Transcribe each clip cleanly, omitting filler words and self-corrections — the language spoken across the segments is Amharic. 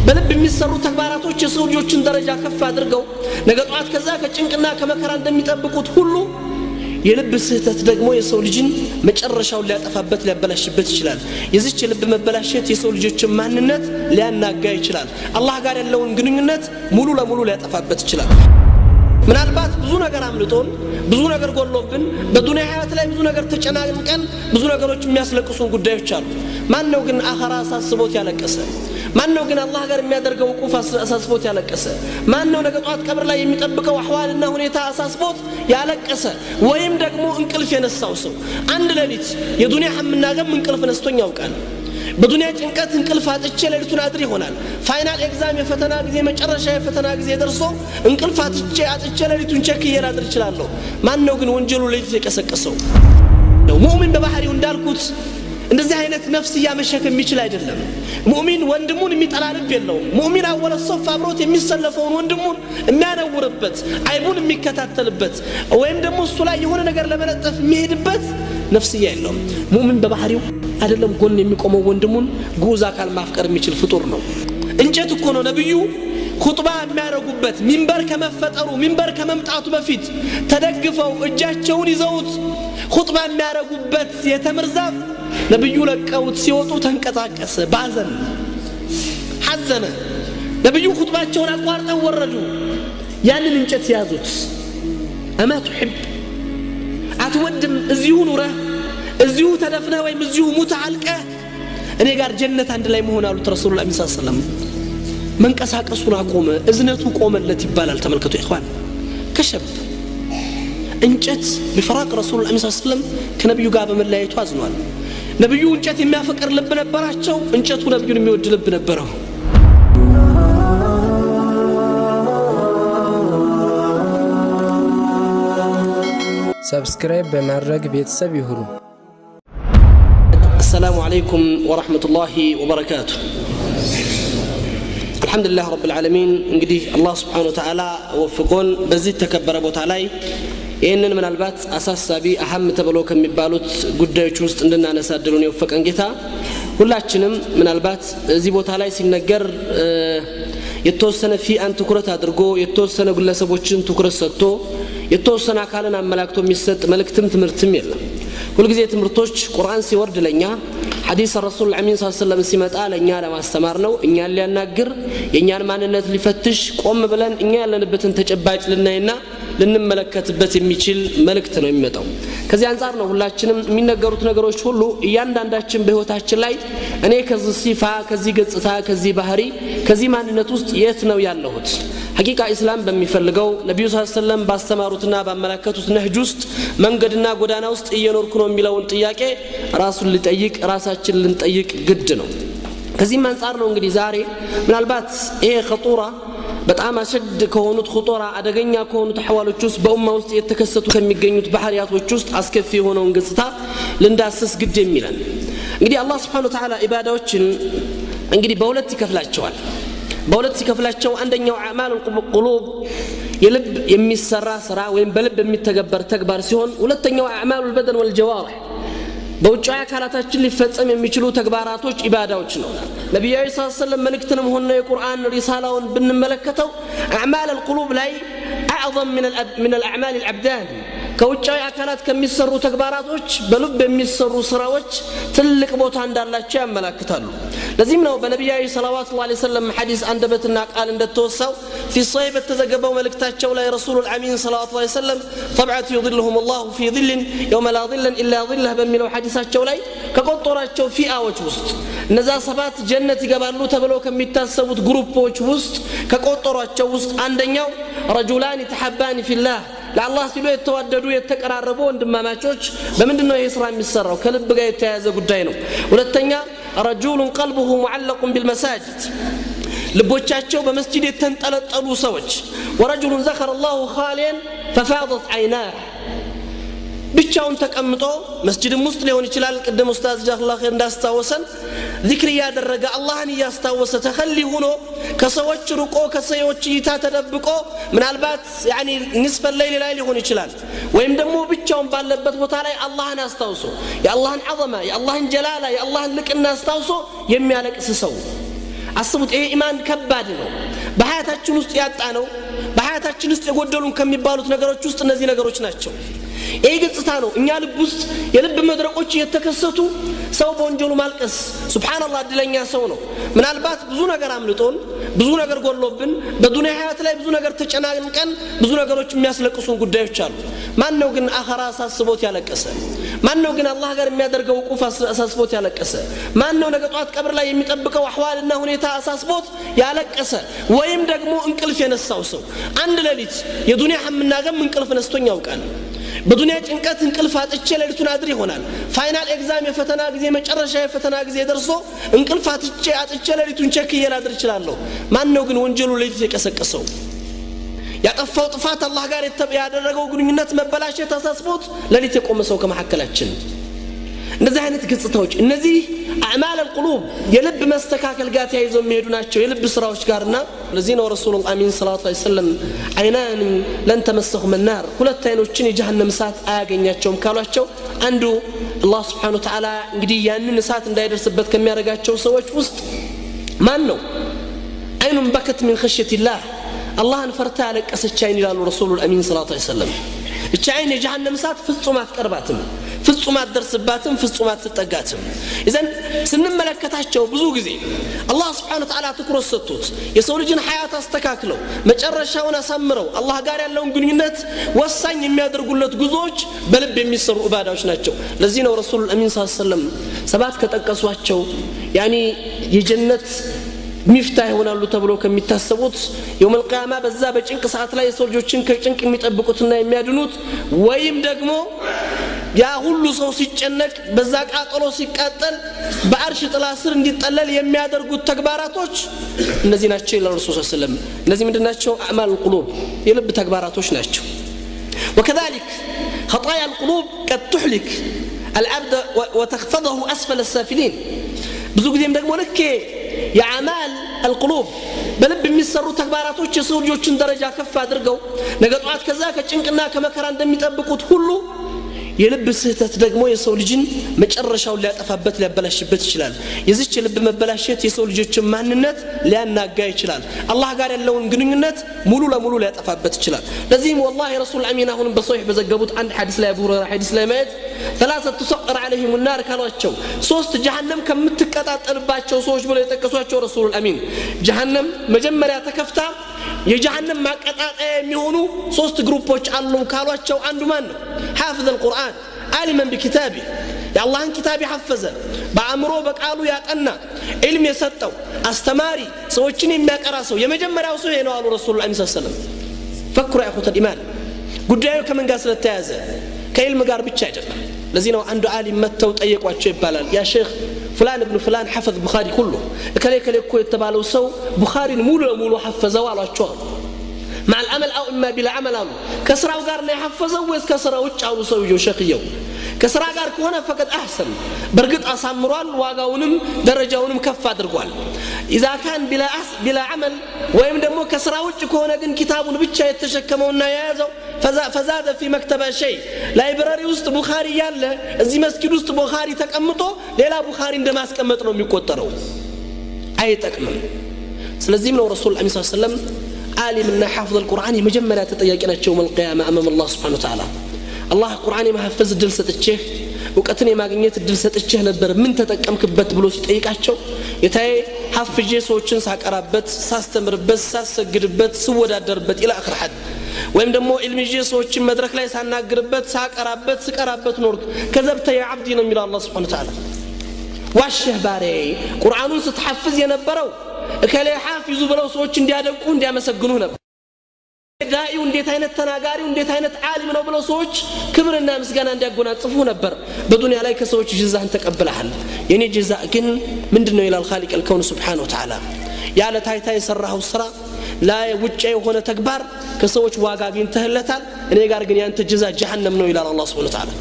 በልብ የሚሰሩ ተግባራቶች የሰው ልጆችን ደረጃ ከፍ አድርገው ነገ ጧት ከዛ ከጭንቅና ከመከራ እንደሚጠብቁት ሁሉ የልብ ስህተት ደግሞ የሰው ልጅን መጨረሻውን ሊያጠፋበት ሊያበላሽበት ይችላል። የዚች የልብ መበላሸት የሰው ልጆችን ማንነት ሊያናጋ ይችላል። አላህ ጋር ያለውን ግንኙነት ሙሉ ለሙሉ ሊያጠፋበት ይችላል። ምናልባት ብዙ ነገር አምልጦን ብዙ ነገር ጎሎብን በዱንያ ህይወት ላይ ብዙ ነገር ተጨናንቀን ብዙ ነገሮች የሚያስለቅሱን ጉዳዮች አሉ። ማን ነው ግን አኺራ አሳስቦት ያለቀሰ? ማን ነው ግን አላህ ጋር የሚያደርገው ወቁፍ አሳስቦት ያለቀሰ? ማን ነው ነገ ጧት ቀብር ላይ የሚጠብቀው አህዋልና ሁኔታ አሳስቦት ያለቀሰ? ወይም ደግሞ እንቅልፍ የነሳው ሰው አንድ ሌሊት የዱንያ ሐምና ገም እንቅልፍ ነስቶኝ ያውቃል። በዱንያ ጭንቀት እንቅልፍ አጥቼ ሌሊቱን አድር ይሆናል። ፋይናል ኤግዛም የፈተና ጊዜ መጨረሻ የፈተና ጊዜ ደርሶ እንቅልፍ አጥቼ ሌሊቱን ቸክዬ ላድር እችላለሁ። ማን ነው ግን ወንጀሉ ሌሊት የቀሰቀሰው? ሙእሚን በባህሪው እንዳልኩት እንደዚህ አይነት ነፍስያ መሸከም የሚችል አይደለም። ሙእሚን ወንድሙን የሚጠላ ልብ የለውም። ሙእሚን አወለ ሶፍ አብሮት የሚሰለፈውን ወንድሙን የሚያነውርበት አይቡን የሚከታተልበት ወይም ደግሞ እሱ ላይ የሆነ ነገር ለመለጠፍ የሚሄድበት ነፍስያ የለውም። ሙእሚን በባህሪው አይደለም ጎን የሚቆመው ወንድሙን ጉዝ አካል ማፍቀር የሚችል ፍጡር ነው። እንጨት እኮ ነው ነብዩ ኹጥባ የሚያረጉበት ሚንበር ከመፈጠሩ ሚንበር ከመምጣቱ በፊት ተደግፈው እጃቸውን ይዘውት ኹጥባ የሚያረጉበት የተምር ዛፍ ነብዩ ለቀውት ሲወጡ ተንቀጣቀሰ፣ ባዘን ሐዘነ። ነብዩ ኹጥባቸውን አቋርጠው ወረዱ። ያንን እንጨት ያዙት። አማ ትحب አትወድም እዚሁ ኑረህ እዚሁ ተደፍነህ ወይም እዚሁ ሙተህ አልቀህ እኔ ጋር ጀነት አንድ ላይ መሆን አሉት ረሱላህ ሰለላሁ ዐለይሂ ወሰለም። መንቀሳቀሱን አቆመ፣ እዝነቱ ቆመለት ይባላል። ተመልከቱ ኢኽዋን ከሸብ እንጨት بفراق رسول الله صلى الله عليه وسلم ከነብዩ ጋር በመለያየቱ አዝኗል። ነብዩ እንጨት የሚያፈቅር ልብ ነበራቸው፣ እንጨቱ ነብዩን የሚወድ ልብ ነበረው። ሰብስክራይብ በማድረግ ቤተሰብ ይሁኑ። السلام عليكم ورحمة الله وبركاته. الحمد لله رب العالمين. እንግዲህ አላህ Subhanahu Wa Ta'ala ወፍቆን በዚህ ተከበረ ቦታ ላይ ይሄንን ምናልባት አሳሳቢ አህም ተብሎ ከሚባሉት ጉዳዮች ውስጥ እንድናነሳድሩን የወፈቀን ጌታ ሁላችንም ምናልባት እዚህ ቦታ ላይ ሲነገር የተወሰነ ፊአን ትኩረት አድርጎ የተወሰነ ግለሰቦችን ትኩረት ሰጥቶ የተወሰነ አካልን አመላክቶ የሚሰጥ መልእክትም ትምህርትም የለም። ሁሉ ጊዜ ትምህርቶች ቁርአን ሲወርድ ለኛ ሐዲስ ረሱል አሚን ሰለላሁ ዐለይሂ ወሰለም ሲመጣ ለኛ ለማስተማር ነው። እኛን ሊያናግር የኛን ማንነት ሊፈትሽ ቆም ብለን እኛ ያለንበትን ተጨባጭ ልናይና ልንመለከትበት የሚችል መልእክት ነው የሚመጣው። ከዚህ አንፃር ነው ሁላችንም የሚነገሩት ነገሮች ሁሉ እያንዳንዳችን በህይወታችን ላይ እኔ ከዚህ ሲፋ ከዚህ ገጽታ ከዚህ ባህሪ ከዚህ ማንነት ውስጥ የት ነው ያለሁት? ሐቂቃ እስላም በሚፈልገው ነብዩ ሰለላሁ ዐለይሂ ወሰለም ባስተማሩትና ባመለከቱት ነህጅ ውስጥ መንገድና ጎዳና ውስጥ እየኖርኩ ነው የሚለውን ጥያቄ ራሱን ሊጠይቅ ራሳችን ልንጠይቅ ግድ ነው። ከዚህም አንፃር ነው እንግዲህ ዛሬ ምናልባት ይሄ ኸጡራ በጣም አሸድ ከሆኑት ኹጡራ አደገኛ ከሆኑት አህዋሎች ውስጥ በኡማ ውስጥ የተከሰቱ ከሚገኙት ባህሪያቶች ውስጥ አስከፊ የሆነውን ገጽታ ልንዳስስ ግድ የሚለን እንግዲህ አላህ Subhanahu Wa Ta'ala ኢባዳዎችን እንግዲህ በሁለት ይከፍላቸዋል። በሁለት ሲከፍላቸው አንደኛው አዕማሉል ቁሉብ የልብ የሚሰራ ስራ ወይም በልብ የሚተገበር ተግባር ሲሆን ሁለተኛው አዕማሉል በደን ወልጀዋሪህ በውጫዊ አካላታችን ሊፈጸም የሚችሉ ተግባራቶች ኢባዳዎች ነው። ነብዩ ሰለላሁ ዐለይሂ ወሰለም መልእክትንም ሆነ የቁርአን ሪሳላውን ብንመለከተው አዕማሉል ቁሉብ ላይ አዕظم من الاعمال الابدان ከውጫዊ አካላት ከሚሰሩ ተግባራቶች በልብ የሚሰሩ ስራዎች ትልቅ ቦታ እንዳላቸው ያመለክታሉ። ለዚህም ነው በነብዩ ሰለላሁ ዐለይሂ ወሰለም ሐዲስ አንደበትና ቃል እንደተወሳው في صحيح በተዘገበው መልእክታቸው ላይ ረሱሉል አሚን ሰለላሁ ዐለይሂ ወሰለም طبعت يظلهم الله في ظل يوم لا ظل الا ظله በሚለው ሐዲሳቸው ላይ ከቆጠራቸው ፊአዎች ውስጥ እነዛ ሰባት ጀነት ይገባሉ ተብለው ከሚታሰቡት ግሩፖች ውስጥ ከቆጠራቸው ውስጥ አንደኛው رجلان تحبان في الله ለአላህ ሲሉ የተዋደዱ የተቀራረቡ ወንድማማቾች በመንድነው ይሄ ስራ የሚሰራው? ከልብ ጋር የተያያዘ ጉዳይ ነው። ሁለተኛ رجل قلبه معلق بالمساجد ልቦቻቸው በመስጂድ የተንጠለጠሉ ሰዎች ورجل ذكر الله خاليا ففاضت عيناه ብቻውን ተቀምጦ መስጂድም ውስጥ ሊሆን ይችላል። ቅድም ኡስታዝ ጀዛከላሁ ኸይር እንዳስታወሰን ዚክር ያደረገ አላህን ያስታወሰ ተኸሊ ሆኖ ከሰዎች ርቆ ከሰዎች እይታ ተደብቆ ምናልባት ያኒ ንስፈ ሌሊት ላይ ሊሆን ይችላል ወይም ደግሞ ብቻውን ባለበት ቦታ ላይ አላህን አስታውሶ የአላህን ዐዘማ የአላህን ጀላላ የአላህን ልቅና አስታውሶ የሚያለቅስ ሰው አስቡት ይሄ ኢማን ከባድ ነው በሐያታችን ውስጥ ያጣነው በሐያታችን ውስጥ የጎደሉን ከሚባሉት ነገሮች ውስጥ እነዚህ ነገሮች ናቸው ይሄ ግጽታ ነው እኛ ልብ ውስጥ የልብ መድረቆች እየተከሰቱ ሰው በወንጀሉ ማልቀስ ሱብሃንአላህ እድለኛ ሰው ነው ምናልባት ብዙ ነገር አምልጦን ብዙ ነገር ጎሎብን በዱንያ ህይወት ላይ ብዙ ነገር ተጨናንቀን ብዙ ነገሮች የሚያስለቅሱን ጉዳዮች አሉ ማን ነው ግን አኺራ አሳስቦት ያለቀሰ ማን ነው ግን አላህ ጋር የሚያደርገው ቁፍ አሳስቦት ያለቀሰ ማን ነው ነገ ጧት ቀብር ላይ የሚጠብቀው አህዋልና ሁኔታ አሳስቦት ያለቀሰ ወይም ደግሞ እንቅልፍ የነሳው ሰው አንድ ሌሊት የዱንያ ሐምና ገም እንቅልፍ ነስቶኝ ያውቃል በዱንያ ጭንቀት እንቅልፍ አጥቼ ሌሊቱን አድር ይሆናል ፋይናል ኤግዛም የፈተና ጊዜ መጨረሻ የፈተና ጊዜ ደርሶ እንቅልፍ አጥቼ ሌሊቱን ቼክ እያላድር ይችላልው ማን ነው ግን ወንጀሉ ሌሊት የቀሰቀሰው ያጠፋው ጥፋት አላህ ጋር ያደረገው ግንኙነት መበላሸት ተሳስቦት ሌሊት የቆመ ሰው ከመሐከላችን እንደዚህ አይነት ግጽታዎች እነዚህ አዕማል القلوب የልብ መስተካከል ጋር ተያይዘው የሚሄዱ ናቸው የልብ ስራዎች ጋርና ለዚህ ነው ረሱላህ አሚን ሰለላሁ ዐለይሂ ወሰለም አይናን ለን ተመሰሁም النار ሁለት አይኖችን የጀሃነም እሳት አያገኛቸውም ካሏቸው አንዱ አላህ Subhanahu Wa Ta'ala እንግዲህ ያንን እሳት እንዳይደርስበት ከሚያረጋቸው ሰዎች ውስጥ ማን ነው አይኑን በከት من خشية الله አላህን ፈርታ ያለቀሰች አይን ይላሉ ረሱላህ አሚን ሰለላሁ ዐለይሂ ወሰለም እቺ አይን የጀሃነም እሳት ፍጹም አትቀርባትም ፍጹም አትደርስባትም ፍጹም አትጠጋትም ኢዘን ስንመለከታቸው ብዙ ጊዜ አላህ Subhanahu Wa Ta'ala ትኩረት ሰጥቶት የሰው ልጅን ሐያት አስተካክለው መጨረሻውን አሳምረው አላህ ጋር ያለውን ግንኙነት ወሳኝ የሚያደርጉለት ጉዞዎች በልብ የሚሰሩ ኢባዳዎች ናቸው ለዚህ ነው ረሱላህ አሚን ሰለላሁ ዐለይሂ ወሰለም ሰባት ከጠቀሷቸው ያኒ የጀነት ሚፍታህ ይሆናሉ ተብሎ ከሚታሰቡት የውመል ቂያማ በዛ በጭንቅ ሰዓት ላይ የሰው ልጆችን ከጭንቅ የሚጠብቁትና የሚያድኑት ወይም ደግሞ ያ ሁሉ ሰው ሲጨነቅ በዛ ቃጠሎ ሲቃጠል በአርሽ ጥላ ስር እንዲጠለል የሚያደርጉት ተግባራቶች እነዚህ ናቸው ለረሱላህ ሰለላሁ ዐለይሂ ወሰለም እነዚህ ምንድናቸው አዕማል القلوب የልብ ተግባራቶች ናቸው وكذلك خطايا القلوب قد تهلك العبد وتخفضه اسفل السافلين ብዙ ጊዜም ደግሞ ልክ የአዕማል القلوب በልብ የሚሰሩ ተግባራቶች የሰው ልጆችን ደረጃ ከፍ አድርገው ነገ ጧት ከዛ ከጭንቅና ከመከራ እንደሚጠብቁት ሁሉ የልብ ስህተት ደግሞ የሰው ልጅን መጨረሻውን ሊያጠፋበት ሊያበላሽበት ይችላል የዚች የልብ መበላሸት የሰው ልጆችን ማንነት ሊያናጋ ይችላል አላህ ጋር ያለውን ግንኙነት ሙሉ ለሙሉ ሊያጠፋበት ይችላል ለዚህም والله رسول الامين አሁን በሶሂህ በዘገቡት አንድ ሐዲስ ላይ አቡ ሁረይራ ሐዲስ ላይ ማለት ثلاثه تسقر عليهم النار ካሏቸው ሶስት ጀሃነም ከምትቀጣጠልባቸው ሰዎች ብለው የጠቀሷቸው ረሱል الامين ጀሃነም መጀመሪያ ተከፍታ የጀሃነም ማቀጣጣያ የሚሆኑ ሶስት ግሩፖች አሉ ካሏቸው አንዱ ማን ነው حافظ القرآن عالما بكتابه يا الله ان كتابي حفظه بأمره بقالو ያጠና علم የሰጠው አስተማሪ ሰዎችን የሚያቀራ ሰው የመጀመሪያው ሰው ነው አሉ ረሱል الله صلى الله عليه وسلم فكروا يا اخوات الايمان ጉዳዩ ከምን ጋር ስለተያዘ ከዕልም ጋር ብቻ አይደለም ለዚህ ነው አንዱ ዓሊም መተው ጠየቋቸው ይባላል ያ ሼክ فلان ابن فلان حفظ بخاري كله كله እኮ የተባለው ሰው ቡኻሪን ሙሉ ለሙሉ حفظው አሏቸው مع العمل او اما بلا عمل كسراو غار ነው يحفظው ወይስ كسراو ውጭ አሉ ሰውየው ሸክየው ከስራ ጋር ከሆነ فقط احسن በርግጥ አሳምሯል ዋጋውንም ደረጃውንም ከፍ አድርጓል اذا كان بلا عمل ወይም ደግሞ ከስራ ውጭ ከሆነ ግን ኪታቡን ብቻ የተሸከመውና የያዘው فزاد في مكتبه شيء ላይብረሪ ውስጥ ቡኻሪ ያለ እዚህ መስጊድ ውስጥ ቡኻሪ ተቀምጦ ሌላ ቡኻሪ እንደማስቀመጥ ነው የሚቆጠረው አይጠቅምም ስለዚህም ነው ረሱል ሰለላሁ ዐለይሂ ወሰለም عالمنا حافظ القرآن يمجمرا تطيقناچو يوم القيامه امام الله سبحانه وتعالى الله القرآن يمحفظ ድል ሰጥቼህ ወቀትን የማግኘት ድል ሰጥቼህ ነበር ምን ተጠቀምክበት ብሎ ሲጠይቃቸው የታይ ሐፍጄ ሰዎችን ሳቀራበት ሳስተምርበት ሳሰግድበት ስወዳደርበት الى اخر حد ወይም ደግሞ ኢልሚጂ ሰዎችን መድረክ ላይ ሳናግርበት ሳቀራበት ስቀራበት ኖርክ ከዘብተ ያ عبدي ነው የሚለው الله سبحانه وتعالى ዋሽህ ባሬ ቁርአኑን ስትሐፍዝ የነበረው እከሌ ሐፊዙ ብለው ሰዎች እንዲያደንቁ እንዲያመሰግኑ ነበር ዳኢው እንዴት አይነት ተናጋሪው እንዴት አይነት ዓሊም ነው ብለው ሰዎች ክብርና ምስጋና እንዲያጎናጽፉ ነበር በዱንያ ላይ ከሰዎች ጅዛህን ተቀበለሃል የኔ ጅዛ ግን ምንድነው ይላል ኻሊቅ الكون سبحانه وتعالى ያለ ታይታ የሰራው ስራ ላይ ውጪ የሆነ ተግባር ከሰዎች ዋጋ አግኝተህለታል እኔ ጋር ግን ያንተ ጅዛ ጀሃነም ነው ይላል الله سبحانه وتعالى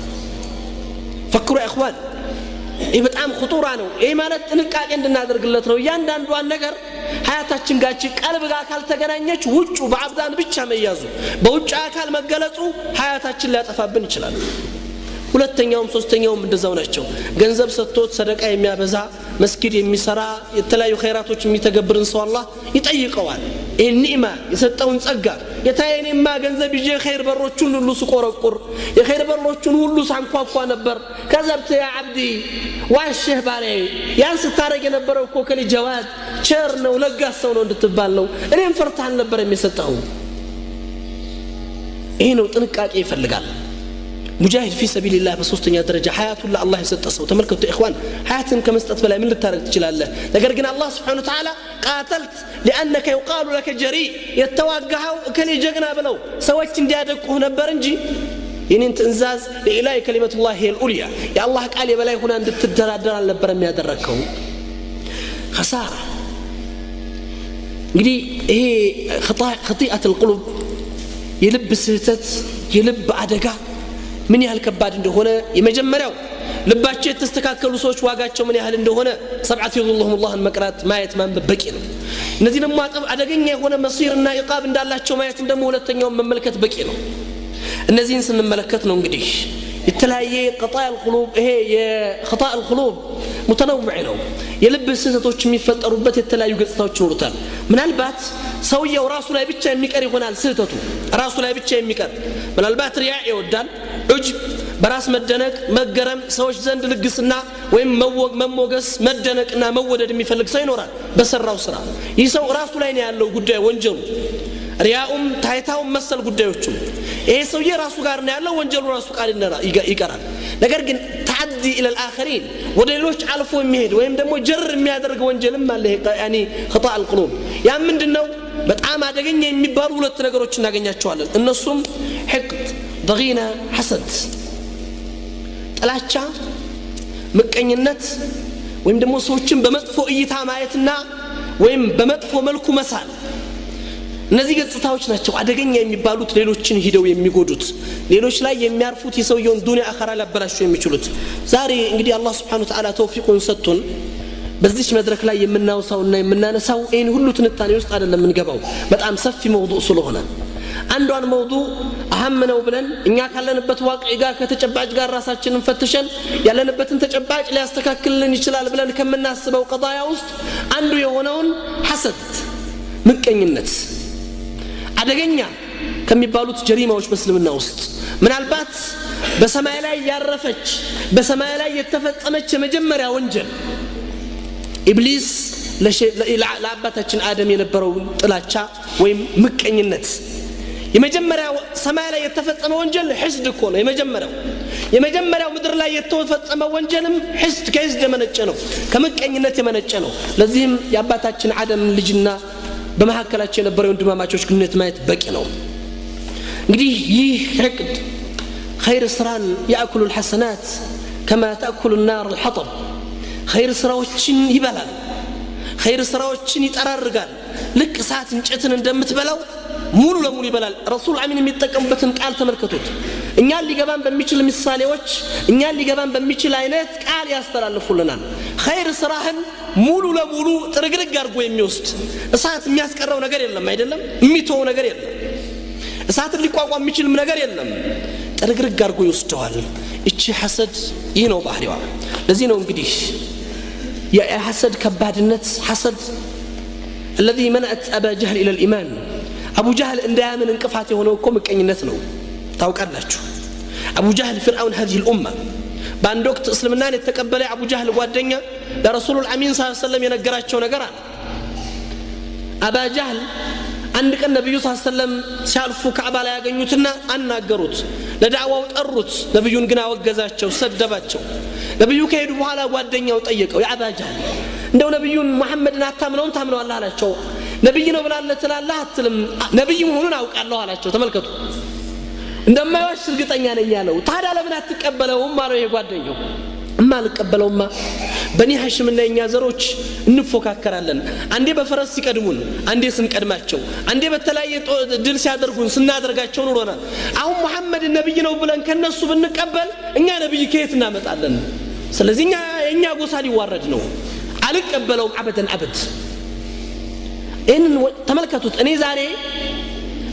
فكروا يا اخوان ይህ በጣም خطوره ነው ይሄ ማለት ጥንቃቄ እንድናደርግለት ነው ያንዳንዷን ነገር ሐያታችን ጋር ቀልብ ጋር ካልተገናኘች ውጩ በአብዳን ብቻ መያዙ በውጭ አካል መገለጹ ሐያታችን ሊያጠፋብን ይችላል ሁለተኛውም ሶስተኛውም እንደዛው ናቸው ገንዘብ ሰጥቶት ሰደቃ የሚያበዛ መስጊድ የሚሰራ የተለያዩ ኸይራቶች የሚተገብርን ሰው አላህ ይጠይቀዋል ይህን ኒዕማ የሰጠውን ጸጋ የታየኔማ ገንዘብ ይዤ ኸይር በሮቹን ሁሉ ስቆረቁር የኸይር በሮቹን ሁሉ ሳንኳኳ ነበር ከዘብተ ያ አብዲ ዋሽህ ባሪያዬ ያን ስታረግ የነበረው እኮ ከሊ ጀዋድ ቸር ነው ለጋስ ሰው ነው እንድትባል ነው እኔም ፈርታን ነበር የሚሰጠው ይሄ ነው ጥንቃቄ ይፈልጋል مجاهد في سبيل الله بسوستኛ ደረጃ ሐያቱን ለአላህ የሰጠሰው ተመልከቱ ኢኽዋን ሐያትን ከመስጠት በላይ ምን ልታረግ ትችላለህ ነገር ግን አላህ Subhanahu Wa Ta'ala قاتلت لانك يقال لك جريء የተዋጋው ከሌ ጀግና ብለው ሰዎች እንዲያደቁህ ነበር እንጂ የኔን ትእዛዝ ለኢላሂ ከሊመቱላህ العليا የአላህ ቃል የበላይ ሆና እንድትደራደር አልነበረም ያደረከው خساره እንግዲህ ይሄ خطيئة القلوب የልብ ስህተት የልብ አደጋ ምን ያህል ከባድ እንደሆነ የመጀመሪያው ልባቸው የተስተካከሉ ሰዎች ዋጋቸው ምን ያህል እንደሆነ ሰብዓት ይዙልሁም አላህን መቅራት ማየት ማንበብ በቂ ነው እነዚህ ደግሞ አደገኛ የሆነ መሲርና ኢቃብ እንዳላቸው ማየት እንደሞ ሁለተኛው መመልከት በቂ ነው እነዚህን ስንመለከት ነው እንግዲህ የተለያየ قطاع القلوب ይሄ የخطاء القلوب متنوع ነው የልብ ስህተቶች የሚፈጠሩበት የተለያዩ ገጽታዎች ይኖሩታል ምናልባት ሰውየው ራሱ ላይ ብቻ የሚቀር ይሆናል ስህተቱ ራሱ ላይ ብቻ የሚቀር ምናልባት ሪያ ይወዳል ዑጅብ በራስ መደነቅ መገረም ሰዎች ዘንድ ልግስና ወይም መሞገስ መደነቅና መወደድ የሚፈልግ ሰው ይኖራል በሰራው ስራ ይህ ሰው ራሱ ላይ ነው ያለው ጉዳይ ወንጀሉ ሪያኡም ታይታውም መሰል ጉዳዮቹ ይሄ ሰው የራሱ ጋር ነው ያለው ወንጀሉ ራሱ ቃል ይቀራል ነገር ግን تعدي الى الاخرين ወደሌሎች አልፎ የሚሄድ ወይም ደግሞ ጀር የሚያደርግ ወንጀልም አለ ያኒ خطأ القلوب ያ ምንድነው በጣም አደገኛ የሚባሉ ሁለት ነገሮች እናገኛቸዋለን እነሱም حقد ضغينه حسد ጥላቻ ምቀኝነት ወይም ደግሞ ሰዎችን በመጥፎ እይታ ማየትና ወይም በመጥፎ መልኩ መሳል እነዚህ ገጽታዎች ናቸው አደገኛ የሚባሉት ሌሎችን ሂደው የሚጎዱት ሌሎች ላይ የሚያርፉት የሰውየውን ዱንያ አኸራ ላበላሹ የሚችሉት ዛሬ እንግዲህ አላህ Subhanahu Wa Ta'ala ተውፊቁን ሰጥቶን በዚህ መድረክ ላይ የምናውሳውና የምናነሳው ይሄን ሁሉ ትንታኔ ውስጥ አይደለም የምንገባው በጣም ሰፊ መውዱዕ ስለሆነ አንዷን መውዱዕ አህም ነው ብለን እኛ ካለንበት ዋቂዕ ጋር ከተጨባጭ ጋር ራሳችንን ፈትሸን ያለንበትን ተጨባጭ ሊያስተካክልልን ይችላል ብለን ከምናስበው ቀዳያ ውስጥ አንዱ የሆነውን ሐሰድ ምቀኝነት አደገኛ ከሚባሉት ጀሪማዎች በእስልምና ውስጥ ምናልባት በሰማይ ላይ ያረፈች በሰማይ ላይ የተፈጸመች የመጀመሪያ ወንጀል ኢብሊስ ለአባታችን አደም የነበረው ጥላቻ ወይም ምቀኝነት የመጀመሪያው ሰማይ ላይ የተፈጸመ ወንጀል ሕስድ እኮ ነው የመጀመሪያው ምድር ላይ የተፈጸመ ወንጀልም ሕስድ ከሕስድ የመነጨ ነው ከምቀኝነት የመነጨ ነው ለዚህም የአባታችን አደም ልጅና በመሐከላቸው የነበረው ወንድማማቾች ግንኙነት ማየት በቂ ነው እንግዲህ ይህ ሕቅድ خير ስራን ያأكل الحسنات كما تأكل النار الحطب خير ስራዎችን ይበላል خير ስራዎችን ይጠራርጋል ልክ እሳት እንጨትን እንደምትበላው ሙሉ ለሙሉ ይበላል ረሱል አሚን የሚጠቀሙበትን ቃል ተመልከቱት እኛን ሊገባን በሚችል ምሳሌዎች እኛን ሊገባን በሚችል አይነት ቃል ያስተላልፉልናል خير ስራህን ሙሉ ለሙሉ ጥርግርግ አድርጎ የሚወስድ እሳት የሚያስቀረው ነገር የለም አይደለም የሚተው ነገር የለም እሳትን ሊቋቋም የሚችል ነገር የለም ጥርግርግ አድርጎ ይወስደዋል እቺ ሐሰድ ይህ ነው ባህሪዋ ለዚህ ነው እንግዲህ የሐሰድ ከባድነት ሐሰድ الذي منعت ابا جهل الى الايمان ابو جهل እንዳያምን እንቅፋት የሆነው እኮ ምቀኝነት ነው ታውቃላችሁ ابو جهل فرعون هذه الامه በአንድ ወቅት እስልምናን የተቀበለ አቡ ጃህል ጓደኛ ለረሱል አሚን ሰለላሁ ዐለይሂ ወሰለም የነገራቸው ነገር አለ አባ ጃህል አንድ ቀን ነብዩ ሰለላሁ ዐለይሂ ወሰለም ሲያልፉ ካዕባ ላይ ያገኙትና አናገሩት ለዳዕዋው ጠሩት ነብዩን ግን አወገዛቸው ሰደባቸው ነብዩ ከሄዱ በኋላ ጓደኛው ጠየቀው ያ አባ ጃህል እንደው ነብዩን መሐመድን አታምነውም ታምነዋለህ አላቸው ነብይ ነው ብላለህ ትላለህ አትልም ነብይ መሆኑን አውቃለሁ አላቸው ተመልከቱ እንደማይዋሽ እርግጠኛ ነኝ ያለው ታዲያ ለምን አትቀበለውም አለው ይሄ ጓደኛው ማልቀበለውማ በኒ ሐሽምና የኛ ዘሮች እንፎካከራለን አንዴ በፈረስ ሲቀድሙን አንዴ ስንቀድማቸው አንዴ በተለያየ ድል ሲያደርጉን ስናደርጋቸው ኑሮናል አሁን መሐመድ ነብይ ነው ብለን ከነሱ ብንቀበል እኛ ነብይ ከየት እናመጣለን ስለዚህ እኛ ጎሳ ሊዋረድ ነው አልቀበለውም አበደን አበድ እን ተመልከቱት እኔ ዛሬ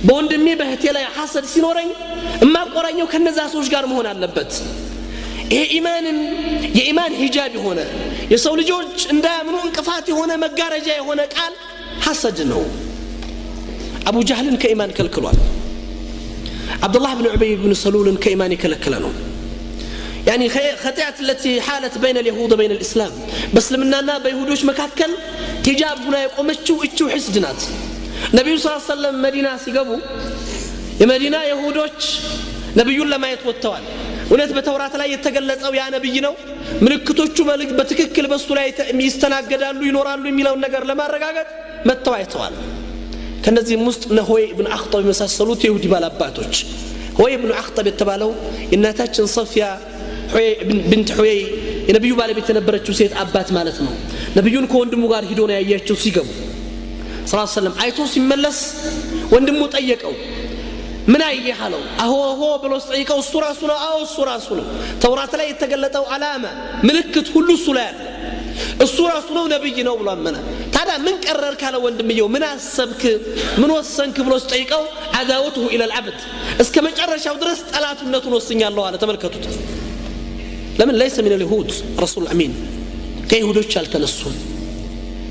በወንድሜ በህቴ ላይ ሐሰድ ሲኖረኝ እማቆራኘው ከነዛ ሰዎች ጋር መሆን አለበት ይሄ የኢማን ሂጃብ የሆነ የሰው ልጆች እንዳያምኑ እንቅፋት የሆነ መጋረጃ የሆነ ቃል ሐሰድ ነው አቡ ጀህልን ከኢማን ከልክሏል አብዱላህ ኢብኑ ኡበይ ኢብኑ ሰሉልን ከኢማን የከለከለ ነው يعني خطيئة التي حالت بين اليهود وبين الإسلام بس لمننا بيهودوش مكاكل حجاب هنا يقومشوا اتشو حسدنات النبي صلى الله عليه وسلم مدينة سيقبوا የመዲና ይሁዶች ነብዩን ለማየት ወጥተዋል ወለት በተውራት ላይ የተገለጸው ያ ነብይ ነው ምልክቶቹ መልክ በትክክል በሱ ላይ ይስተናገዳሉ ይኖራሉ የሚለው ነገር ለማረጋገጥ መጥተው አይተዋል ከነዚህም ውስጥ ነሆይ ኢብኑ አኽጠብ መሳሰሉት ይሁዲ ባላባቶች ሆይ ኢብኑ አኽጠብ የተባለው እናታችን ሶፊያ ሆይ ቢንት ሆይ የነብዩ ባለቤት የነበረችው ሴት አባት ማለት ነው ነብዩን ከወንድሙ ጋር ሂዶ ነው ያያቸው ሲገቡ ሰለላሁ ዐለይሂ ወሰለም አይቶ ሲመለስ ወንድሙ ጠየቀው ምን አይያለው አሆ ብሎ ጠይቀው እሱ ራሱ ነው አው እሱ ራሱ ነው ተውራት ላይ የተገለጠው አላማ ምልክት ሁሉ እሱ ላይ አለ እሱ ራሱ ነው ነብይ ነው ብሎ አመነ ታዲያ ምን ቀረር ካለ ወንድምየው ምን አሰብክ ምን ወሰንክ ብሎ ጠይቀው አዳወቱ الى العبد እስከ መጨረሻው ድረስ ጠላቱነቱን ወስኛለሁ አለ ተመልከቱት ለምን ليس من اليهود رسول الامين ከይሁዶች አልተነሱም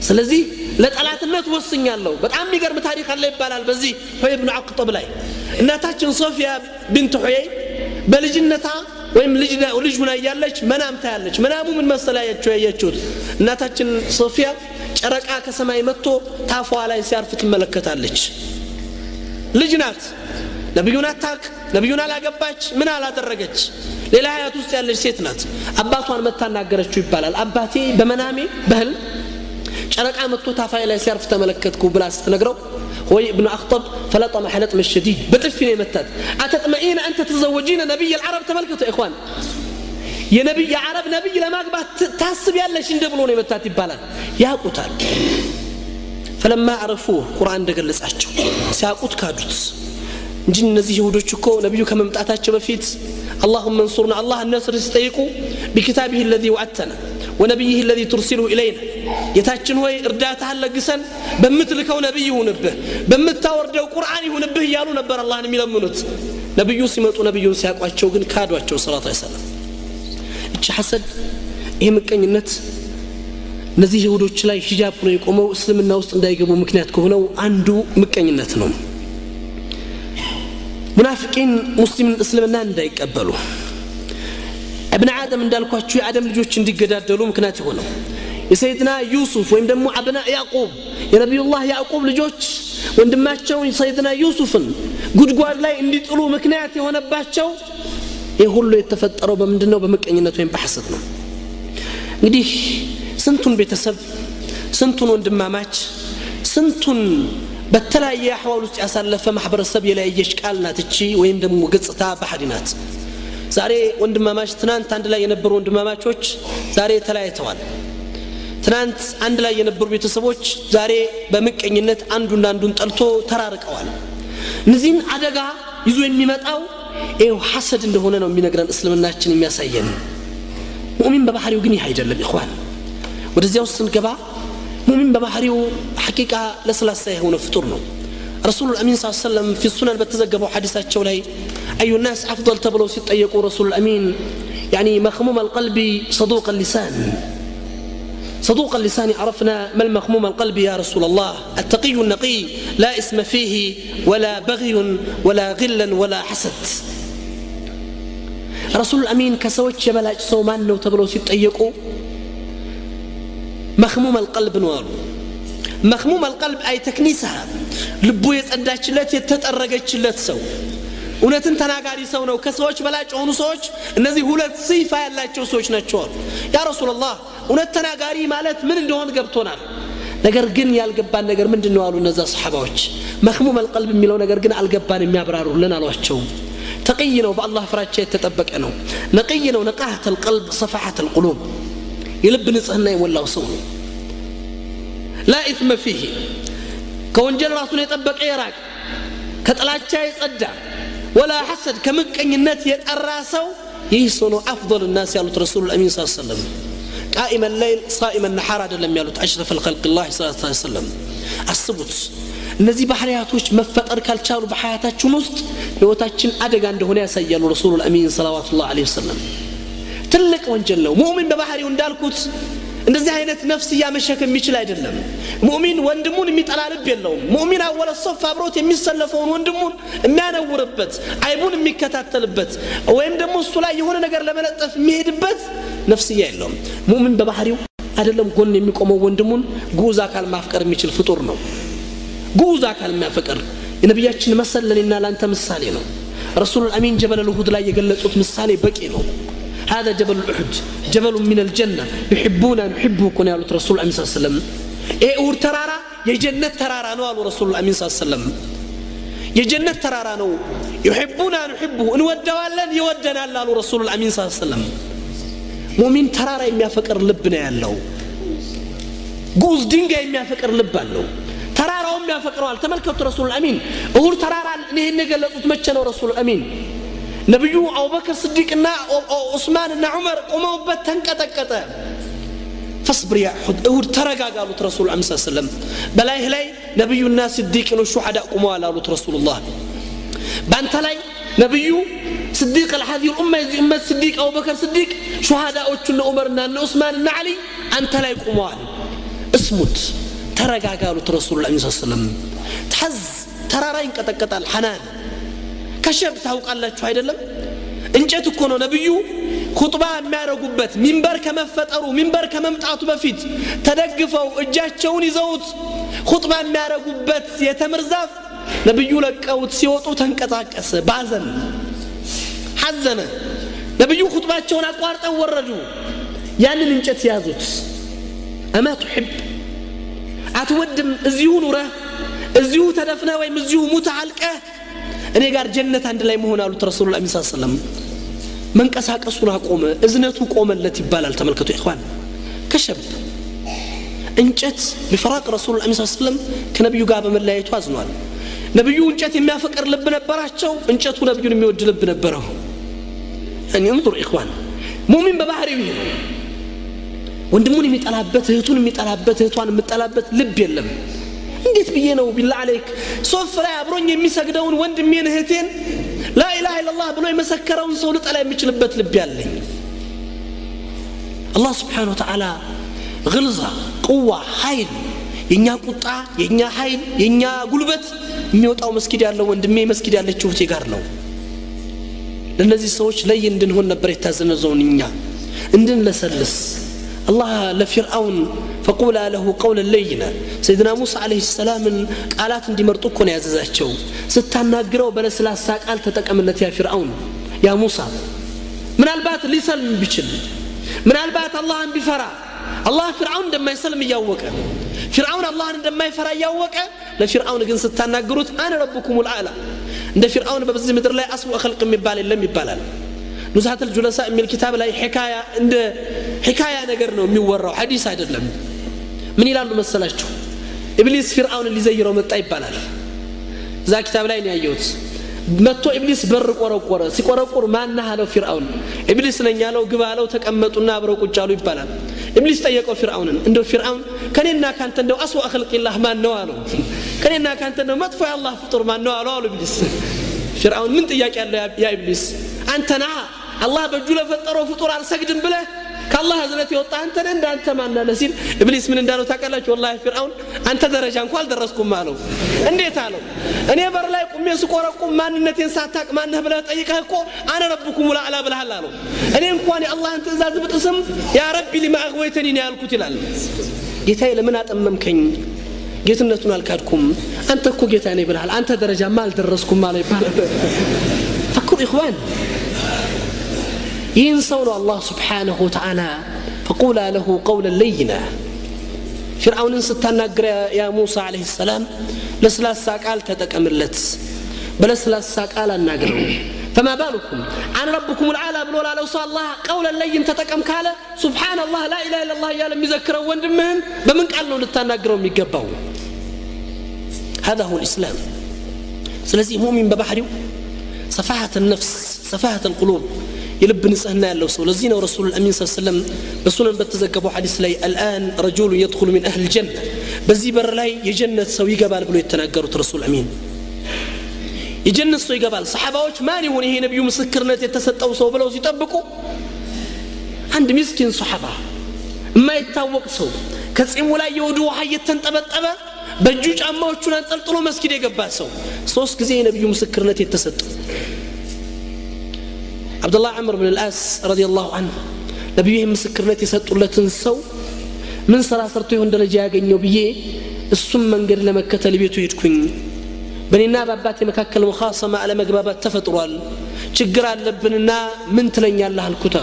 ስለዚህ ለጠላትነት ወስኛለሁ በጣም የሚገርም ታሪክ አለ ይባላል በዚህ ሆይ ኢብኑ አክጠብ ላይ እናታችን ሶፊያ ቢንት ሆይ በልጅነታ ወይም ልጅ ሆና ያለች መናም ታያለች መናሙ ምን መሰላያችሁ ያያችሁት እናታችን ሶፊያ ጨረቃ ከሰማይ መጥቶ ታፏ ላይ ሲያርፍ ትመለከታለች ልጅ ናት ነብዩን አታክ ነብዩን አላገባች ምን አላደረገች ሌላ ሀያት ውስጥ ያለች ሴት ናት አባቷን መታናገረችው ይባላል አባቴ በመናሜ በህል ጨረቃ መጥቶ ታፋይ ላይ ሲያርፍ ተመለከትኩ ብላ ስትነግረው هو ابن أخطب فلطم حلطم الشديد بطفي متات أتطمئين أن تتزوجين نبي العرب تملكته يا إخوان يا نبي يا عرب نبي لما أقبع تحسب يالله شين دبلوني متات يبالان يا قتال فلما عرفوه قرآن دقل لسعجو سياقوت كادوت نجي نزيه ودوشكو نبيو كما متعتاتش بفيت اللهم انصرنا الله النصر يستيقوا بكتابه الذي وعدتنا ونبيه الذي ترسله إلينا يتاچن ሆይ እርዳታህ ለግሰን በመትልከው ነብይ ሆነብህ በመታወርደው ቁርአን ሆነብህ ያሉ ነበር አላህን የሚለምኑት ነብዩ ሲመጡ ነብዩን ሲያቋቸው ግን ካዷቸው ሰለላሁ ዐለይሂ ወሰለም እቺ ሐሰድ ይሄ ምቀኝነት እነዚህ ይሁዶች ላይ ሂጃብ ነው የቆመው እስልምና ውስጥ እንዳይገቡ ምክንያት ከሆነው አንዱ ምቀኝነት ነው ሙናፊቂን ሙስሊምን እስልምና እንዳይቀበሉ ابن آدم እንዳልኳችሁ የአደም ልጆች እንዲገዳደሉ ምክንያት ይሆነው የሰይድና ዩሱፍ ወይም ደግሞ አብና ያዕቆብ የነብዩላህ ያዕቆብ ልጆች ወንድማቸው ሰይድና ዩሱፍን ጉድጓድ ላይ እንዲጥሉ ምክንያት የሆነባቸው ይሄ ሁሉ የተፈጠረው በምንድነው በመቀኝነት ወይም በሐሰት ነው እንግዲህ ስንቱን ቤተሰብ ስንቱን ወንድማማች ስንቱን በተለያየ አህዋል ውስጥ ያሳለፈ ማህበረሰብ የለየች ቃል ናት እቺ ወይም ደግሞ ገጽታ ባህሪ ናት ዛሬ ወንድማማች ትናንት አንድ ላይ የነበሩ ወንድማማቾች ዛሬ ተለያይተዋል ትናንት አንድ ላይ የነበሩ ቤተሰቦች ዛሬ በመቀኝነት አንዱና አንዱን ጠልቶ ተራርቀዋል እነዚህን አደጋ ይዞ የሚመጣው ይሄው ሐሰድ እንደሆነ ነው የሚነግረን እስልምናችን የሚያሳየን ሙእሚን በባህሪው ግን ይሄ አይደለም ኢኽዋን ወደዚያው ስንገባ ሙእሚን በባህሪው ሐቂቃ ለስላሳ የሆነ ፍጡር ነው رسول الأمين صلى الله عليه وسلم في السنن بتزجبوا حديثات شولي أي الناس أفضل تبلو سيطيقوا رسول الأمين يعني مخموم القلب صدوق اللسان صدوق اللسان عرفنا ما المخموم القلب يا رسول الله التقي النقي لا اسم فيه ولا بغي ولا غلا ولا حسد رسول الأمين كسوت شبلاج صومان لو تبلو سيطيقوا مخموم القلب نوارو مخموم القلب أي تكنيسها ልቡ የጸዳችለት የተጠረገችለት ሰው እውነትን ተናጋሪ ሰው ነው ከሰዎች በላጭ ሆኑ ሰዎች እነዚህ ሁለት ሲፋ ያላቸው ሰዎች ናቸው ያ ረሱላህ እውነት ተናጋሪ ማለት ምን እንደሆነ ገብቶናል ነገር ግን ያልገባን ነገር ምንድነው አሉ እነዛ ሱሐባዎች መخموم القلب የሚለው ነገር ግን አልገባን የሚያብራሩልን አሏቸው ተقي ነው በአላህ ፍራቻ የተጠበቀ ነው ነقي ነው نقاهة القلب صفحة القلوب የልብ ንጽህና የሞላው ሰው ነው لا إثم فيه كونجل راسون يطبق يراك كطلاچا يصدا ولا حسد كمقنينت يتراسو يسونو افضل الناس يالوت رسول الامين صلى الله عليه وسلم قائم الليل صائم النهار አይደለም ያሉት اشرف الخلق الله صلى الله عليه وسلم አስቡት እነዚህ ባህሪያቶች መፈጠር ካልቻሉ በሐያታችን ውስጥ ህይወታችን አደጋ እንደሆነ ያሳያሉ ረሱል الامين صلى الله عليه وسلم ትልቅ ወንጀል ነው ሙእሚን በባህሪው እንዳልኩት እንደዚህ አይነት ነፍስያ መሸከም የሚችል አይደለም ሙእሚን ወንድሙን የሚጠላ ልብ የለውም ሙእሚን አወለ ሶፍ አብሮት የሚሰለፈውን ወንድሙን የሚያነውርበት አይቡን የሚከታተልበት ወይም ደግሞ እሱ ላይ የሆነ ነገር ለመለጠፍ የሚሄድበት ነፍስያ የለውም ሙእሚን በባህሪው አይደለም ጎን የሚቆመው ወንድሙን ጉዝ አካል ማፍቀር የሚችል ፍጡር ነው ጉዝ አካል የሚያፈቅር የነብያችን መሰለንና ላንተ ምሳሌ ነው رسول الأمين جبل الأحد لا يقلصوت مثالي بقي ነው هذا جبل الأحد جبل من الجنة يحبون نحبه كنا قال رسول الأمين صلى الله عليه وسلم ايه اور ترارا የጀነት ተራራ ነው አሉ رسول الأمين صلى الله عليه وسلم የጀነት ተራራ ነው يحبون نحبه እንወደዋለን ይወደናል አሉ رسول الأمين صلى الله عليه وسلم ሙእሚን ተራራ የሚያፈቅር ልብ ነው ያለው ጉዝ ድንጋይ የሚያፈቅር ልብ አለው ተራራውም ያፈቅረዋል ተመልከቱ رسول الأمين اور ተራራ እነዚህ ገለጹት መቼ ነው رسول الأمين ነብዩ አቡበከር ስዲቅና ዑስማንና ዑመር ቆመውበት ተንቀጠቀጠ فاصبر يا احد اور ተረጋጋሉት رسول الله صلى الله عليه وسلم በላይህ ላይ ነብዩና ስዲቅን ሹሃዳ ቆመዋል አሉት رسول الله ባንተ ላይ ነብዩ صديق هذه الامه هذه امه صديق ابو بكر صديق شهداءዎቹና ዑመርና ዑስማንና አሊ አንተ ላይ ቆመዋል اسمت ተረጋጋሉት رسول الله صلى الله عليه وسلم ተሐዝ ተራራ ይንቀጠቀጣል ሐናን ከሸብ ታውቃላችሁ አይደለም እንጨት እኮ ነው ነብዩ ኹጥባ የሚያረጉበት ሚንበር ከመፈጠሩ ሚንበር ከመምጣቱ በፊት ተደግፈው እጃቸውን ይዘውት ኹጥባ የሚያረጉበት የተምር ዛፍ ነብዩ ለቀውት ሲወጡ ተንቀጣቀሰ ባዘን ሐዘነ ነብዩ ኹጥባቸውን አቋርጠው ወረዱ ያንን እንጨት ያዙት አማ ትحب አትወድም እዚሁ ኑረህ እዚሁ ተደፍነ ወይም እዚሁ ሙተዓልቀ እኔ ጋር ጀነት አንድ ላይ መሆን አሉት رسول الله صلى الله عليه وسلم መንቀሳቀሱን አቆመ እዝነቱ ቆመለት ይባላል ተመልከቱ ኢኽዋን ከሸብ እንጨት بفراق رسول الله صلى الله عليه وسلم ከነብዩ ጋር በመለያየቱ አዝኗል ነብዩ እንጨት የሚያፈቅር ልብ ነበራቸው እንጨቱ ነብዩን የሚወድ ልብ ነበረው ان انظر اخوان ሙእሚን በባህሪው ወንድሙን የሚጠላበት እህቱን የሚጠላበት እህቷን የሚጠላበት ልብ የለም እንዴት ብዬ ነው ቢላህ አለይክ ሶፍ ላይ አብሮኝ የሚሰግደውን ወንድሜን እህቴን ላ ኢላሃ ኢላላህ ብሎ የመሰከረውን ሰው ልጠላ የሚችልበት ልብ ያለኝ አላህ Subhanahu Wa Ta'ala ግልዛ ቁዋ ኃይል የኛ ቁጣ የኛ ኃይል የኛ ጉልበት የሚወጣው መስጊድ ያለው ወንድሜ መስጊድ ያለችው እህቴ ጋር ነው ለነዚህ ሰዎች ላይ እንድንሆን ነበር የታዘነዘውን እኛ እንድንለሰልስ الله لفرعون فقولا له قولا لينا سيدنا موسى عليه السلام قالات እንዲመርጡ እኮ ነው ያዘዛቸው ስታናግረው በለስላሳ ቃል ተጠቀምለት ያ ፍርዓውን ያ ሙሳ ምናልባት ሊሰልም ቢችል ምናልባት አላህን ቢፈራ አላህ ፍርዓውን እንደማይሰልም ያወቀ ፍርዓውን አላህን እንደማይፈራ ያወቀ ለፍርዓውን ግን ስታናግሩት አነ ረብኩሙል አላ እንደ ፍርዓውን በዚህ ምድር ላይ አስወ خلق የሚባል የለም ይባላል نزهة الجلساء من الكتاب لا حكاية عند حكاية نجر ነው የሚወራው ሐዲስ አይደለም ምን ይላሉ መሰላችሁ ኢብሊስ ፍርዓውን ሊዘይረው መጣ ይባላል ዛ ኪታብ ላይ ነው ያየሁት መጥቶ ኢብሊስ በር ቆረቆረ ሲቆረቆር ማን አለው ፍርዓውን ኢብሊስ ነኝ ያለው ግባ አለው ተቀመጡና አብረው ቁጭ አሉ ይባላል ኢብሊስ ጠየቀው ፍርዓውን እንደው ፍርዓውን ከኔና ካንተ እንደው አስዋ خلقላህ ማን ነው አለው ከኔና ካንተ እንደው መጥፎ ያላህ ፍጡር ማን ነው አለው ኢብሊስ ፍርዓውን ምን ጥያቄ ያለው ያ ኢብሊስ አንተና الله بجوله فطروا فطور على سجد بله كالله هزلت يوطا انت انت ما نسيل ابليس من اندارو تاقلاችሁ والله فرعون انت درجه እንኳን ደረስኩም ማለው እንዴት አለው እኔ በር ላይ ቆሜ ስቆረቁም ማንነቴን ሳታቅ ማንህ ብለህ ጠይቀህ እኮ انا ربكم ولا على ብለሃል አለው እኔ እንኳን የአላህን ትእዛዝ ብጥስም ያ ረቢ لما اغويتني ነው ያልኩት ይላል ጌታዬ ለምን አጠመምከኝ ጌትነቱን አልካድኩም አንተ እኮ ጌታዬ ነኝ ብለሃል አንተ ደረጃማ አልደረስኩም ማለት ይባላል ፈክሩ ኢኽዋን ينسون الله سبحانه وتعالى فقولا له قولا لينا فرعون ستناغر يا موسى عليه السلام لسلاسا قال تتقملت بلسلاسا قال اناغروا فما بالكم عن ربكم العالى بلولا لو صلى الله قولا لين تتقم قال سبحان الله لا اله الا الله يا لم يذكروا وندمهن بمن قال ነው ልታናግረው የሚገባው هذا هو الاسلام ስለዚህ ሙእሚን በባህሪው صفاحه النفس صفاحه القلوب يلب نصحنا ያለው ሰው ለዚህ ነው رسول الامين صلى الله عليه وسلم በሱነን በተዘገበው ሐዲስ ላይ الان رجل يدخل من اهل الجنه በዚህ በር ላይ የጀነት ሰው ይገባል ብሎ የተናገሩት رسول الامين የጀነት ሰው ይገባል ሰሃባዎች ማን ይሆን ይሄ ነብዩ ምስክርነት የተሰጠው ሰው ብለው ሲጠብቁ አንድ ምስኪን ሱሐባ የማይታወቅ ሰው ከጺሙ ላይ የወዱ ውሃ እየተንጠበጠበ በእጁ ጫማዎቹን አንጠልጥሎ መስጊድ የገባ ሰው 3 ጊዜ የነብዩ ምስክርነት የተሰጠ አብዱላህ ዑመር ኢብኑ አልአስ ረዲየላሁ ዐንሁ ነብዩ ምስክርነት የሰጡለትን ሰው ምን ስራ ሰርቶ ይሆን ደረጃ ያገኘው ብዬ እሱም መንገድ ለመከተል ቤቱ ሄድኩኝ በኔና በአባቴ መካከል ሙኻሰማ አለመግባባት ተፈጥሯል ችግር አለብንና ምን ትለኛለህ አልኩት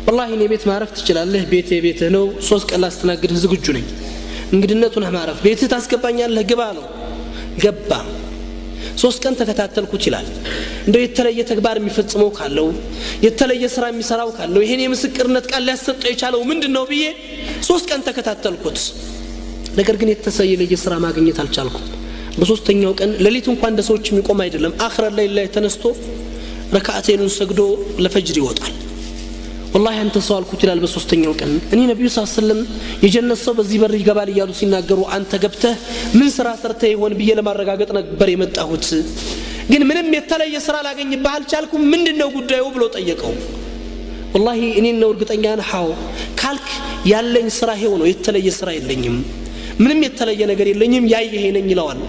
والله እኔ ቤት ማረፍ ትችላለህ ቤቴ ቤትህ ነው 3 ቀን ላስተናግድህ ዝግጁ ነኝ እንግድነቱን ማረፍ ቤትህ ታስገባኛለህ ግባ ነው ገባ 3 ቀን ተከታተልኩት ይላል እንደው የተለየ ተግባር የሚፈጽመው ካለው የተለየ ስራ የሚሰራው ካለው ይሄን የምስክርነት ቃል ሊያሰጠው የቻለው ምንድነው ብዬ 3 ቀን ተከታተልኩት ነገር ግን የተሰየለ ስራ ማግኘት አልቻልኩም በሶስተኛው ቀን ለሊት እንኳን እንደ ሰዎች የሚቆም አይደለም አኽራ ላይ ተነስቶ ረካዓቴኑን ሰግዶ ለፈጅር ይወጣል والله አንተ ሰው አልኩት ይላል በሶስተኛው ቀን እኔ ነብዩ ሰለላሁ ዐለይሂ ወሰለም የጀነት ሰው በዚህ በር ይገባል ይያሉ ሲናገሩ አንተ ገብተህ ምን ስራ ሰርተ ይሆን ብዬ ለማረጋገጥ ነበር የመጣሁት ግን ምንም የተለየ ስራ ላገኝብህ አልቻልኩም ምንድነው ጉዳዩ ብሎ ጠየቀው والله እኔ ነው እርግጠኛ ነኝ ካልክ ያለኝ ስራ ይሄው ነው የተለየ ስራ የለኝም ምንም የተለየ ነገር የለኝም ያይሄ ነኝ ይላል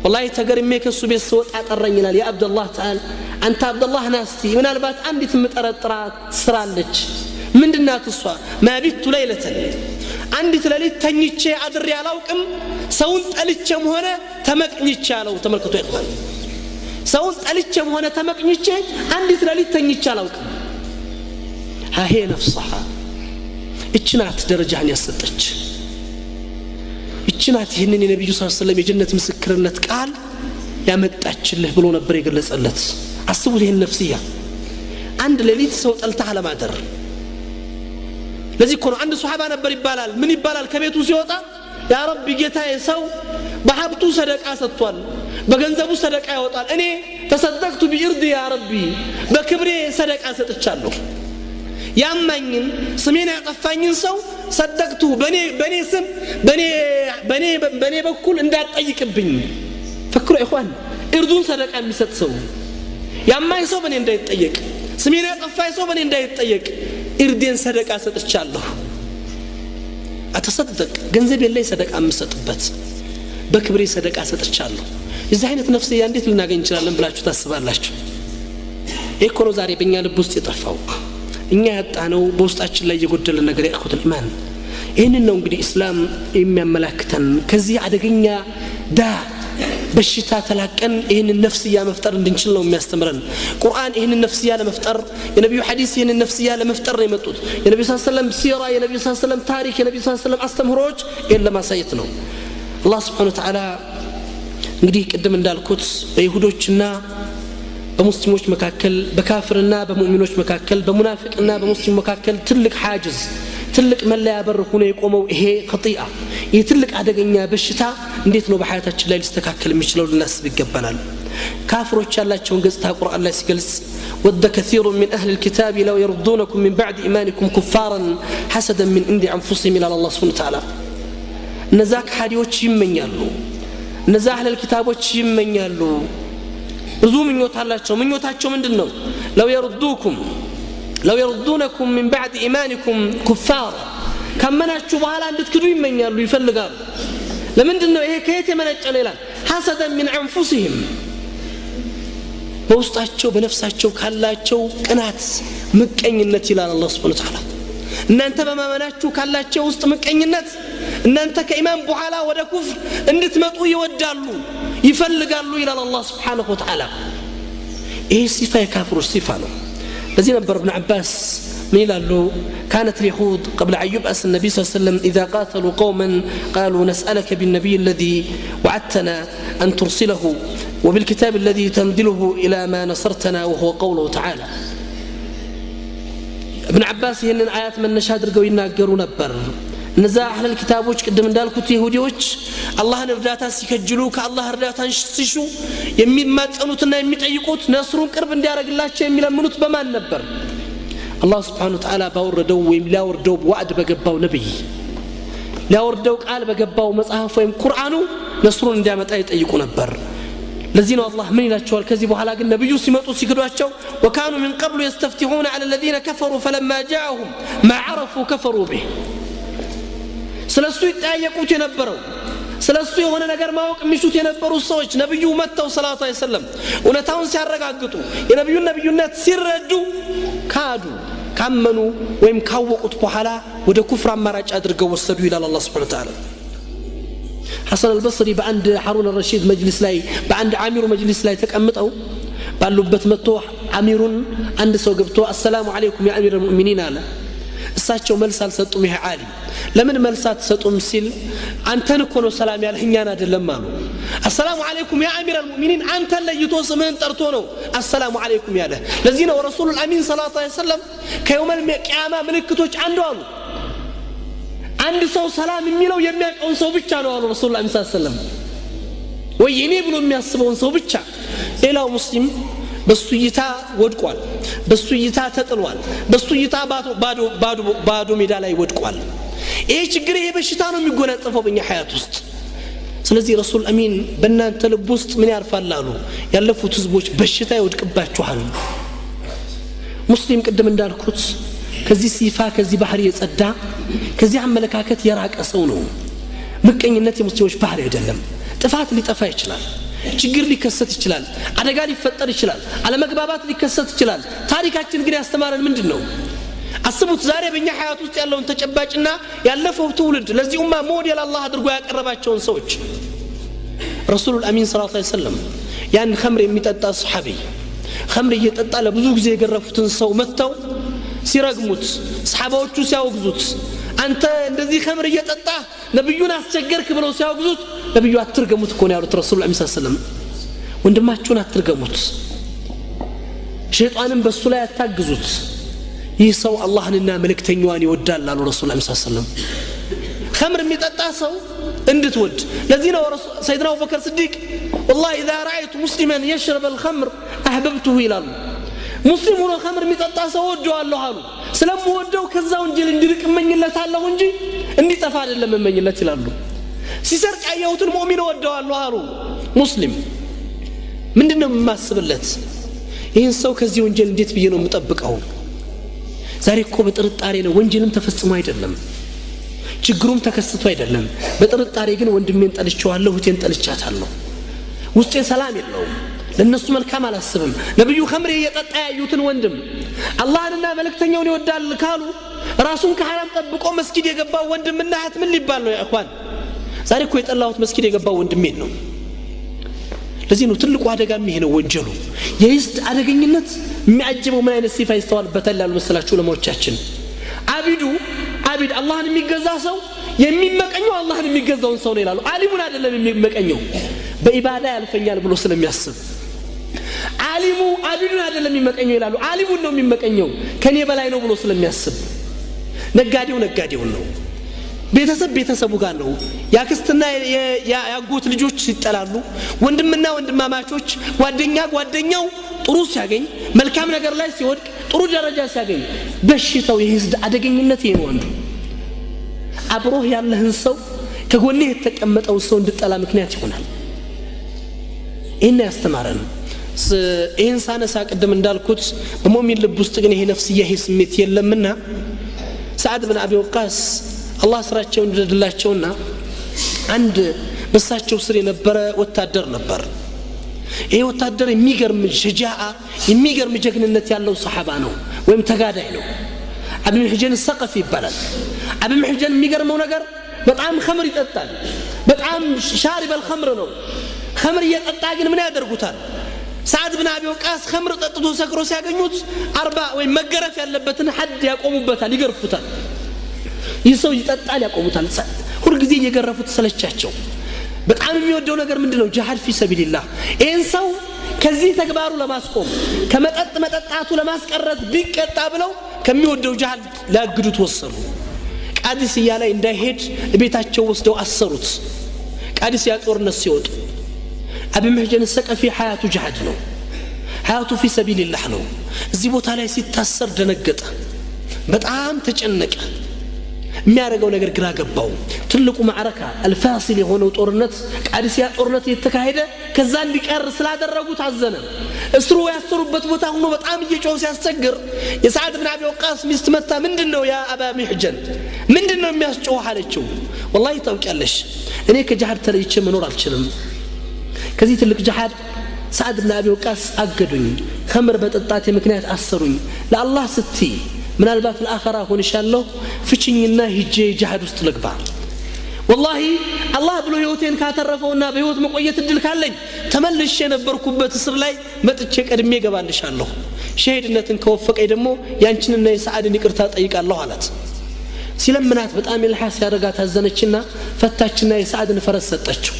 والله ተገርሜ ከሱ ቤት ሰወጣ ጠራኝ ይላል ያ አብዱላህ ተዓላ አንተ አብዱላህ ናስቲ ምናልባት አንዲት ምጠረጥራት ስራለች ምንድናት እሷ ማቢቱ ለይለተን አንዲት ለሊት ተኝቼ አድሬ አላውቅም ሰውን ጠልቼም ሆነ ተመቅኝቼ አለው ተመልከቱ ይባል ሰውን ጠልቼም ሆነ ተመቅኝቼ አንዲት ለሊት ተኝቼ አላውቅም ሀሄ ነፍስሃ እችናት ደረጃን ያሰጠች እችናት ይህንን የነብዩ ሰለላሁ ዐለይሂ ወሰለም የጀነት ምስክርነት ቃል ያመጣችልህ ብሎ ነበር የገለጸለት አስቡት ይሄን ነፍስያ አንድ ለሊት ሰው ጠልታ አለማደር ለዚህ አንድ ሱሐባ ነበር ይባላል ምን ይባላል ከቤቱ ሲወጣ ያ ረቢ ጌታዬ ሰው በሀብቱ ሰደቃ ሰጥቷል በገንዘቡ ሰደቃ ያወጣል እኔ ተሰደቅቱ ቢርዲ ያ ረቢ በክብሬ ሰደቃ ሰጥቻለሁ ያማኝን ስሜን ያጠፋኝን ሰው ሰደቅቱ በኔ ስም በኔ በኩል እንዳትጠይቅብኝ ፈክሩ ኢኽዋን እርዱን ሰደቃ የሚሰጥ ሰው ያማኝ ሰው በኔ እንዳይጠየቅ ስሜን ያጠፋኝ ሰው በኔ እንዳይጠየቅ እርዴን ሰደቃ ሰጥቻለሁ አተሰደቅ ገንዘብ የለኝ ሰደቃ የምሰጥበት በክብሬ ሰደቃ ሰጥቻለሁ እዚህ አይነት ነፍስያ እንዴት ልናገኝ እንችላለን ብላችሁ ታስባላችሁ እኮ ዛሬ በእኛ ልብ ውስጥ የጠፋው እኛ ያጣነው በውስጣችን ላይ የጎደለ ነገር ያልኩት ኢማን ይሄንን ነው እንግዲህ እስላም የሚያመላክተን ከዚህ አደገኛ በሽታ ተላቀን ይሄንን ነፍስያ መፍጠር እንድንችል ነው የሚያስተምረን ቁርአን ይሄንን ነፍስያ ለመፍጠር የነብዩ ሐዲስ ይሄንን ነፍስያ ለመፍጠር ነው የመጡት የነብዩ ሰለላሁ ዐለይሂ ወሰለም ሲራ የነብዩ ሰለላሁ ዐለይሂ ወሰለም ታሪክ የነብዩ ሰለላሁ ዐለይሂ ወሰለም አስተምሮች ይሄን ለማሳየት ነው አላህ Subhanahu Wa Ta'ala እንግዲህ ቅድም እንዳልኩት በይሁዶችና በሙስሊሞች መካከል በካፍርና በሙእሚኖች መካከል በሙናፊቅና በሙስሊም መካከል ትልቅ ሐጅዝ ትልቅ መለያ በር ሆኖ የቆመው ይሄ ኸጢአ ይሄ ትልቅ አደገኛ በሽታ እንዴት ነው በሐያታችን ላይ ሊስተካከል የሚችለው ልናስብ ይገባናል ካፍሮች ያላቸውን ገጽታ ቁርአን ላይ ሲገልጽ ወደ كثير من اهل الكتاب لو يردونكم من بعد ايمانكم كفارا حسدا من عند انفسهم الى الله سبحانه وتعالى ነዛክ ሐዲዎች ይመኛሉ ነዛ አህለ الكتابዎች ይመኛሉ ብዙ ምኞት አላቸው ምኞታቸው ምንድነው لو يردونكم من بعد ايمانكم كفار ከመናችሁ በኋላ እንድትክዱ ይመኛሉ ይፈልጋሉ ለምንድነው ይሄ ከየት የመነጨ ነው ይላል حسدا من انفسهم በውስጣቸው በነፍሳቸው ካላቸው ቅናት ምቀኝነት ይላል አላህ Subhanahu Wa Ta'ala እናንተ በማመናችሁ ካላቸው ውስጥ ምቀኝነት እናንተ ከኢማን በኋላ ወደ ኩፍር እንድትመጡ ይወዳሉ ይፈልጋሉ ይላል አላህ Subhanahu Wa Ta'ala ይሄ ሲፋ የካፍሮች ሲፋ ነው ለዚህ ነበር ابن عباس من يلالو كانت اليهود قبل أن يبعث النبي صلى الله عليه وسلم إذا قاتلوا قوما قالوا نسألك بالنبي الذي وعدتنا أن ترسله وبالكتاب الذي تنزله إلى ما نصرتنا وهو قوله تعالى ابن عباس هن آيات من نشهد رقوا يناقروا نبر نزا أهل الكتابوች ቅድም እንዳልኩት ይሁዲዎች አላህን እርዳታ ሲከጅሉ ከአላህ እርዳታ ሲሹ የሚማጸኑትና የሚጠይቁት ነስሩን ቅርብ እንዲያረግላቸው የሚለምኑት በማን ነበር الله سبحانه وتعالى باوردو ويم لاوردو وعد بغباو نبي لاوردو قال بغباو مصحف ويم قرآنو نصرون እንዲያመጣ ይጠይቁ ነበር ለዚህ ነው አላህ ምን ይላቸዋል ከዚህ በኋላ ግን ነብዩ ሲመጡ ሲክዷቸው وكانوا من قبل يستفتحون على الذين كفروا فلما جاءهم ما عرفوا كفروا به ስለሱ ይጠያየቁት የነበረው ስለሱ የሆነ ነገር ማወቅ የሚሹት የነበሩ ሰዎች ነብዩ መተው ሰለላሁ ዐለይሂ ወሰለም እውነታውን ሲያረጋግጡ የነብዩን ነብዩነት ሲረዱ ካዱ ካመኑ ወይም ካወቁት በኋላ ወደ ኩፍር አማራጭ አድርገው ወሰዱ ይላል አላህ Subhanahu Wa Ta'ala حسن البصري بعند هارون الرشيد مجلس لاي بعند عامر مجلس لاي ተቀምጠው ባሉበት መጥቶ አሚሩን አንድ ሰው ገብቶ السلام عليكم يا امير المؤمنين አለ እሳቸው መልስ አልሰጡም ይሄ ዓሊም ለምን መልስ አትሰጡም ሲል አንተን እኮ ነው ሰላም ያለህ እኛን አይደለም አሉ السلام عليكم يا امير المؤمنين አንተ ለይቶ ስምህን ጠርቶ ነው السلام عليكم ያለህ ለዚህ ነው ረሱል አሚን ሰለላሁ ዐለይሂ ወሰለም ከየውም القيامه ምልክቶች አንዱ አሉ አንድ ሰው ሰላም የሚለው የሚያውቀውን ሰው ብቻ ነው አሉ ረሱል አሚን ሰለላሁ ዐለይሂ ወሰለም ወይ የኔ ብሎ የሚያስበውን ሰው ብቻ ሌላው ሙስሊም በሱይታ ወድቋል በሱይታ ተጥሏል በሱይታ ባዶ ሜዳ ላይ ወድቋል ይሄ ችግር ይሄ በሽታ ነው የሚጎናጸፈው በእኛ ሐያት ውስጥ ስለዚህ ረሱል አሚን በእናንተ ልብ ውስጥ ምን ያርፋላሉ ያለፉት ህዝቦች በሽታ ይወድቅባቸዋል ሙስሊም ቅድም እንዳልኩት ከዚህ ሲፋ ከዚህ ባህሪ የጸዳ ከዚህ አመለካከት የራቀ ሰው ነው ምቀኝነት የሙስሊሞች ባህሪ አይደለም ጥፋት ሊጠፋ ይችላል ችግር ሊከሰት ይችላል አደጋ ሊፈጠር ይችላል አለመግባባት ሊከሰት ይችላል ታሪካችን ግን ያስተማረን ምንድነው አስቡት ዛሬ በእኛ ሐያት ውስጥ ያለውን ተጨባጭና ያለፈው ትውልድ ለዚህ ኡማ ሞዴል አላህ አድርጎ ያቀረባቸውን ሰዎች ረሱል አሚን ሰለላሁ ዐለይሂ ወሰለም ያን ኸምር የሚጠጣ ሱሐቢ ኸምር እየጠጣ ለብዙ ጊዜ የገረፉትን ሰው መተው ሲረግሙት ሰሃባዎቹ ሲያወግዙት አንተ እንደዚህ ኸምር እየጠጣ ነብዩን አስቸገርክ ብለው ሲያወግዙት ነብዩ አትርገሙት እኮ ነው ያሉት ረሱል አሚን ሰለላሁ ዐለይሂ ወሰለም ወንድማችሁን አትርገሙት ሸይጣንን በሱ ላይ አታግዙት ይህ ሰው አላህንና መልእክተኛውን ይወዳል አሉ ረሱል አሚን ሰለላሁ ዐለይሂ ወሰለም ኸምር የሚጠጣ ሰው እንድትወድ ለዚህ ነው ሰይድና አቡበከር ሲዲቅ والله اذا رايت مسلما يشرب الخمر احببته ይላሉ ሙስሊም ሆኖ ኸምር የሚጠጣ ሰው ወደዋለሁ አሉ ስለምወደው ከዛው እንጀል እንዲርቅ እመኝለታለሁ እንጂ እንዲጠፋ አይደለም እመኝለት ይላሉ ሲሰርቅ ያየሁትን ሙእሚን ወደዋለሁ አሉ ሙስሊም ምንድነው የማስብለት ይህን ሰው ከዚህ ወንጀል እንዴት ብዬ ነው የምጠብቀው ዛሬ እኮ በጥርጣሬ ነው ወንጀልም ተፈጽሞ አይደለም ችግሩም ተከስቶ አይደለም በጥርጣሬ ግን ወንድሜን ጠልቼዋለሁ እህቴን ጠልቻታለሁ ውስጤ ሰላም የለውም ለነሱ መልካም አላስብም ነብዩ ኸምር እየጠጣ ያዩትን ወንድም አላህንና መልእክተኛውን ይወዳል ካሉ ራሱን ከሐራም ጠብቆ መስጊድ የገባው ወንድምና እህት ምን ሊባል ነው ያ ኢኽዋን ዛሬ እኮ የጠላሁት መስጊድ የገባው ወንድሜን ነው ለዚህ ነው ትልቁ አደጋ የሚሄነው ወንጀሉ የይስድ አደገኝነት የሚያጅበው ምን አይነት ሲፋ ይስተዋልበታል ያሉ መስላችሁ ለማዎቻችን አቢድ አላህን የሚገዛ ሰው የሚመቀኘው አላህን የሚገዛውን ሰው ነው ይላሉ ዓሊሙን አይደለም የሚመቀኘው በኢባዳ ያልፈኛል ብሎ ስለሚያስብ ዓሊሙ አቢዱን አይደለም የሚመቀኘው ይላሉ ዓሊሙን ነው የሚመቀኘው ከኔ በላይ ነው ብሎ ስለሚያስብ ነጋዴው ነው ቤተሰቡ ጋር ነው ያክስትና ያጎት ልጆች ሲጠላሉ ወንድምና ወንድማማቾች ጓደኛው ጥሩ ሲያገኝ መልካም ነገር ላይ ሲወድቅ ጥሩ ደረጃ ሲያገኝ በሽታው የህዝድ አደገኝነት ይሄ ነው አንዱ አብሮህ ያለህን ሰው ከጎንህ የተቀመጠው ሰው እንድጠላ ምክንያት ይሆናል إن يستمرن إنسان ساقدم እንዳልኩት በሙእሚን ልብ ውስጥ ግን ይሄ ነፍስያ ይሄ ስሜት የለምና ሰዓድ ብን አቢ ወቃስ አላህ ስራቸውን እንደደላቸውና አንድ በሳቸው ስር የነበረ ወታደር ነበር ይሄ ወታደር የሚገርም ሸጃዓ የሚገርም ጀግንነት ያለው ሱሐባ ነው ወይም ተጋዳይ ነው አብይ መህጀን ሰቀፍ ይባላል አብይ መህጀን የሚገርመው ነገር በጣም ኸምር ይጠጣል በጣም ሻሪብ الخمر ነው ኸምር እየጠጣ ግን ምን ያደርጉታል ሰዓድ ብን አቢ ወቃስ ኸምር ጠጥቶ ሰክሮ ሲያገኙት 40 ወይ መገረፍ ያለበትን ሐድ ያቆሙበታል ይገርፉታል ይሰው ይጠጣል ያቆሙታል ሁሉ ጊዜ እየገረፉት ሰለቻቸው በጣም የሚወደው ነገር ምንድነው ጂሃድ ፊ ሰቢልላህ ይሄን ሰው ከዚህ ተግባሩ ለማስቆም ከመጠጣቱ ለማስቀረት ቢቀጣ ብለው ከሚወደው ጂሃድ ላግዱት ወሰኑ ቃዲስያ ላይ እንዳይሄድ ቤታቸው ወስደው አሰሩት ቃዲስያ ጦርነት ሲወጡ አብይ መህጀን ሰቀፊ ሐያቱ ጂሃድ ነው ሐያቱ ፊ ሰቢልላህ ነው እዚህ ቦታ ላይ ሲታሰር ደነገጠ በጣም ተጨነቀ የሚያደርገው ነገር ግራ ገባው ትልቁ ማዕረካ الفاصل የሆነው ጦርነት ቃዲሲያ ጦርነት የተካሄደ ከዛ እንዲቀር ስላደረጉ ታዘነ እስሩ ያሰሩበት ቦታ ሆኖ በጣም እየጮህ ሲያስቸግር የሰዓድ ብን አቢ ወቃስ ሚስት መታ ምንድነው ያ አባ ሚህጀን ምንድነው የሚያስጮህ አለችው والله ታውቂያለሽ እኔ ከጃሃድ ተለይቼ መኖር አልችልም ከዚህ ትልቅ ጃሃድ ሰዓድ ብን አቢ ወቃስ አገዱኝ ኸምር በጠጣቴ ምክንያት አሰሩኝ ለአላህ ስትይ ምናልባት ለአኺራ ሆንሻለሁ ፍቺኝና ሂጄ ጃሃድ ውስጥ ልግባ والله الله ብሎ ህይወቴን ካተረፈውና በህይወት መቆየት እድል ካለኝ ተመልሼ ነበርኩበት እስር ላይ መጥቼ ቀድሜ ገባልሻለሁ ሸሂድነትን ከወፈቀኝ ደግሞ ያንቺንና የሰዓድን ይቅርታ ጠይቃለሁ አላት ሲለምናት በጣም ይልሐስ ያደረጋት አዘነችና ፈታችና የሰዓድን ፈረስ ሰጠችው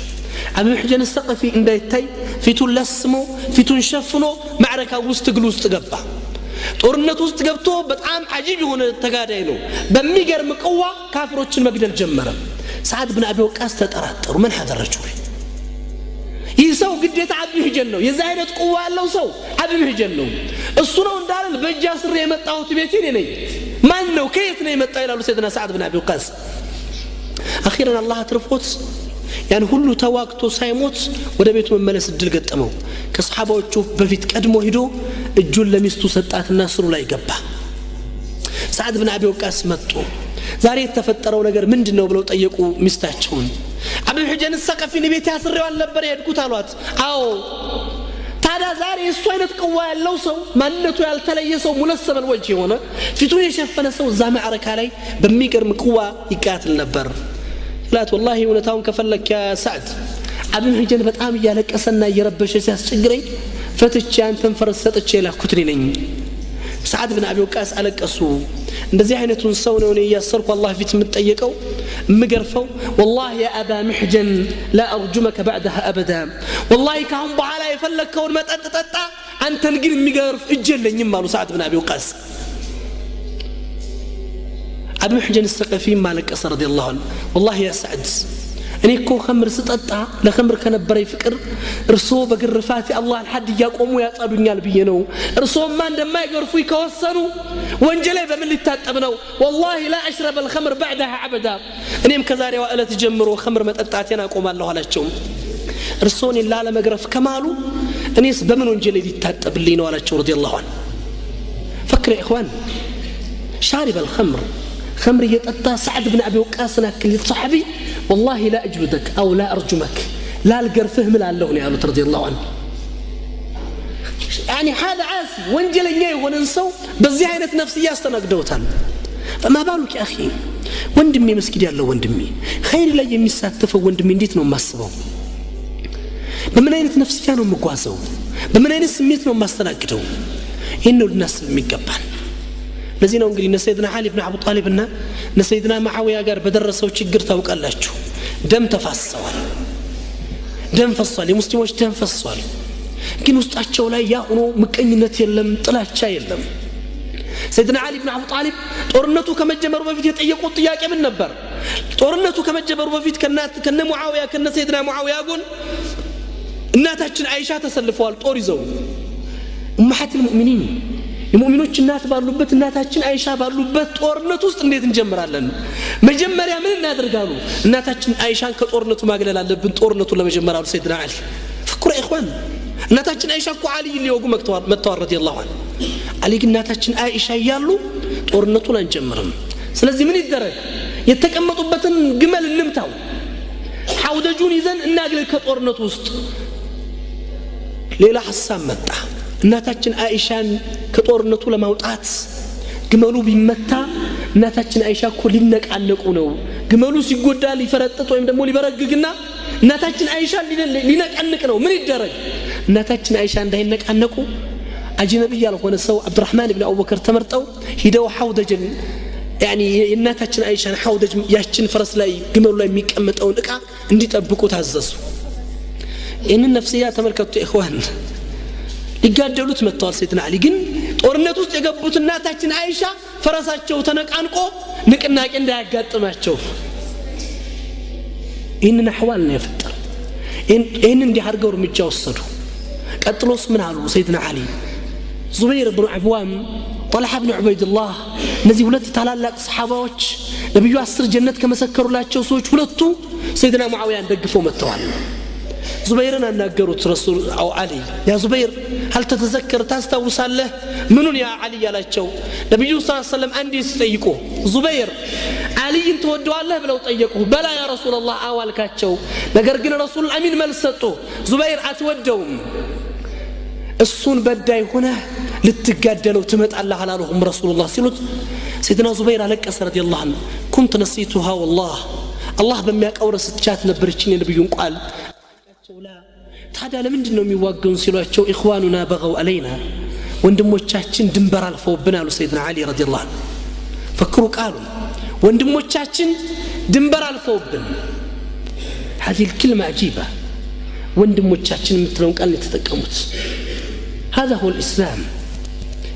አቡ ሙህጀን الثقفي እንዳይታይ ፊቱን ለስሞ ፊቱን ሸፍኖ ማዕረካ ውስጥ ግሉ ውስጥ ገባ ጦርነት ውስጥ ገብቶ በጣም አጂብ የሆነ ተጋዳይ ነው በሚገርም ቀዋ ካፍሮችን መግደል ጀመረ ሰዓድ ብን አቢ ወቃስ ተጠራጠሩ ምን ሐደረጁ ይህ ሰው ግዴታ አቡ ሙህጀን ነው የዛ አይነት ቀዋ ያለው ሰው አቡ ሙህጀን ነው እሱ ነው እንዳለ በእጃ ስር የመጣሁት ቤቴ ነኝ ማን ነው ከየት ነው የመጣው ይላሉ ሰይድና ሰዓድ ብን አቢ ወቃስ አኺራን አላህ አትርፎት ያን ሁሉ ተዋክቶ ሳይሞት ወደ ቤቱ መመለስ እድል ገጠመው ከሰሃባዎቹ በፊት ቀድሞ ሄዶ እጁን ለሚስቱ ሰጣትና ስሩ ላይ ገባ ሰዓድ ብን አቢ ወቃስ መጡ ዛሬ የተፈጠረው ነገር ምንድነው ብለው ጠየቁ ሚስታቸውን አቡ ሙህጀን الثقفي ቤት ያስረዋል ነበር የሄድኩት አሏት አዎ ታዲያ ዛሬ እሱ አይነት ቀዋ ያለው ሰው ማንነቱ ያልተለየ ሰው ሙለሰበል ወጅ የሆነ ፊቱን የሸፈነ ሰው እዛ ማዕረካ ላይ በሚገርም ቀዋ ይቃተል ነበር ላት والله እውነታውን ከፈለክ ያ ሰዓድ አቡ ሙህጀን በጣም ያለቀሰና እየረበሸ ሲያስቸግረኝ ፈትቼ አንተን ፈረስ ሰጥቼ ላኩት ነኝ ሰዓድ ብን አቢ ወቃስ አለቀሱ እንደዚህ አይነቱን ሰው ነው ያሰርኩ አላህ ፊት የምትጠየቀው ምገርፈው والله يا ابا محجن لا ارجمك بعدها ابدا والله ካሁን በኋላ የፈለከውን መጠጥ ጠጣ አንተን ግን የሚገርፍ እጅ የለኝም አሉ ሰዓድ ብን አቢ ወቃስ አቡ ሙህጀን الثقفي ማለቀሰ رضي الله عنه والله يا سعد እኔ እኮ ኸምር ስጠጣ ለኸምር ከነበረኝ ፍቅር እርሶ በግርፋት አላህ الحد ያቆሙ ያጻዱኛል ብዬ ነው እርሶማ እንደማይገርፉ ይከወሰኑ ወንጀሌ በምን ሊታጠብ ነው والله لا اشرب الخمر بعدها ابدا እኔም ከዛሬዋ እለት ጀምሮ ኸምር መጠጣቴን አቆማለሁ አላቸው እርሶን ላለ መግረፍ ከማሉ እኔስ በምን ወንጀሌ ሊታጠብልኝ ነው አላቸው رضي الله عنه فكر يا اخوان شارب الخمر خمر يطጣ سعد بن ابي وقاص ناكل صحابي والله لا اجلدك او لا ارجمك لا القرفه من الله يا رضي الله عنه يعني هذا عاصي وانجلني وننسو بزي عينت نفسيه استنقدوتال فما بالك يا اخي وندمي مسكيد ያለው ወንድሜ خير ላይ የሚሳተፈው ወንድሜ እንዴት ነው ማስበው በምን አይነት ነፍስያ ነው መጓዘው በምን አይነት ስሜት ነው ማስተናግደው ይሄን ልናስብ የሚገባል ለዚህ ነው እንግዲህ ሰይድና አሊ ኢብኑ አቡ ጣሊብ እና ሰይድና ሙአዊያ ጋር በደረሰው ችግር ታውቃላችሁ ደም ተፋሰዋል ደም ፈሷል የሙስሊሞች ደም ፈሷል ግን ውስጣቸው ላይ ያ ሆኖ ምቀኝነት የለም ጥላቻ የለም ሰይድና አሊ ኢብኑ አቡ ጣሊብ ጦርነቱ ከመጀመሩ በፊት የጠየቁት ጥያቄ ምን ነበር ጦርነቱ ከመጀመሩ በፊት ከነ ሙአዊያ ከነ ሰይድና ሙአዊያ ጎን እናታችን አይሻ ተሰልፈዋል ጦር ይዘው ኡማሃት المؤمنين የሙእሚኖች እናት ባሉበት እናታችን አይሻ ባሉበት ጦርነት ውስጥ እንዴት እንጀምራለን መጀመሪያ ምን እናደርጋሉ እናታችን አይሻን ከጦርነቱ ማግለል አለብን ጦርነቱን ለመጀመር አሉ ሰይድና አሊ فكر يا اخوان እናታችን አይሻ እኮ አሊ ሊወጉ መጥተዋል رضي الله عنه አሊ ግን እናታችን አይሻ ያሉ ጦርነቱን አንጀምርም ስለዚህ ምን ይደረግ የተቀመጡበትን ግመል እንምታው ሐውደጁን ይዘን እናግለል ከጦርነቱ ውስጥ ሌላ ሐሳብ መጣ እናታችን አይሻን ከጦርነቱ ለማውጣት ግመሉ ቢመታ እናታችን አይሻ እኮ ሊነቃነቁ ነው ግመሉ ሲጎዳ ሊፈረጥጥ ወይም ደግሞ ሊበረግግና እናታችን አይሻ ሊነቃነቅ ነው ምን ይደረግ እናታችን አይሻ እንዳይነቃነቁ አጅነቢ ያልሆነ ሰው አብዱራህማን ኢብኑ አቡበከር ተመርጠው ሂደው ሐውደጅን يعني እናታችን አይሻን ሐውደጅ ያችን ፈረስ ላይ ግመሉ ላይ የሚቀመጠውን ዕቃ እንዲጠብቁ ታዘዙ ይህንን ነፍስያ ተመልከቱ ኢኽዋን ይጋደሉት መጥተዋል ሰይድና አሊ ግን ጦርነት ውስጥ የገቡት እናታችን አይሻ ፈረሳቸው ተነቃንቆ ንቅናቄ እንዳያጋጥማቸው ይህንን አህዋል ነው የፈጠረ ይህንን እንዲያርገው እርምጃ ወሰዱ ቀጥሎስ ምን አሉ ሰይድና አሊ ዙበይር ብኑ አብዋም طلحة بن عبيد الله እነዚህ ሁለት ታላላቅ ሰሃባዎች ነብዩ 10 ጀነት ከመሰከሩላቸው ሰዎች ሁለቱ ሰይድና ሙአዊያን ደግፈው መጥተዋል ዙበይርን አናገሩት ረሱል አው አሊ ያ ዙበይር هل تتذكر ታስታውሳለህ ምኑን ያ አሊ ያላቸው ነብዩ ሰለላሁ ዐለይሂ ወሰለም አንዴ ሲጠይቁ ዙበይር አሊን ተወደዋለህ ብለው ጠየቁ በላ ያ ረሱላህ አዋልካቸው ነገር ግን ረሱል አሚን መልስ ሰጡ ዙበይር አትወደውም እሱን በዳይ ሆነ ልትጋደለው ትመጣለህ አላሉም ረሱላህ ሲሉት سيدنا زبير አለቀሰ ረዲየላሁ ዐንሁ كنت نسيتها والله الله በሚያቀው ረስቻት ነበርችኝ ነብዩን ቃል ታዲያ ለምንድን ነው የሚዋገውን ሲሏቸው ኢኽዋኑና በገው علينا ወንድሞቻችን ድንበር አልፈውብን አሉ ሰይድና አሊ ረዲየላሁ ዐንሁ ፈክሩ ቃሉ ወንድሞቻችን ድንበር አልፈውብን هذه الكلمه عجيبه ወንድሞቻችን የምትለውን ቃል የተጠቀሙት هذا هو الاسلام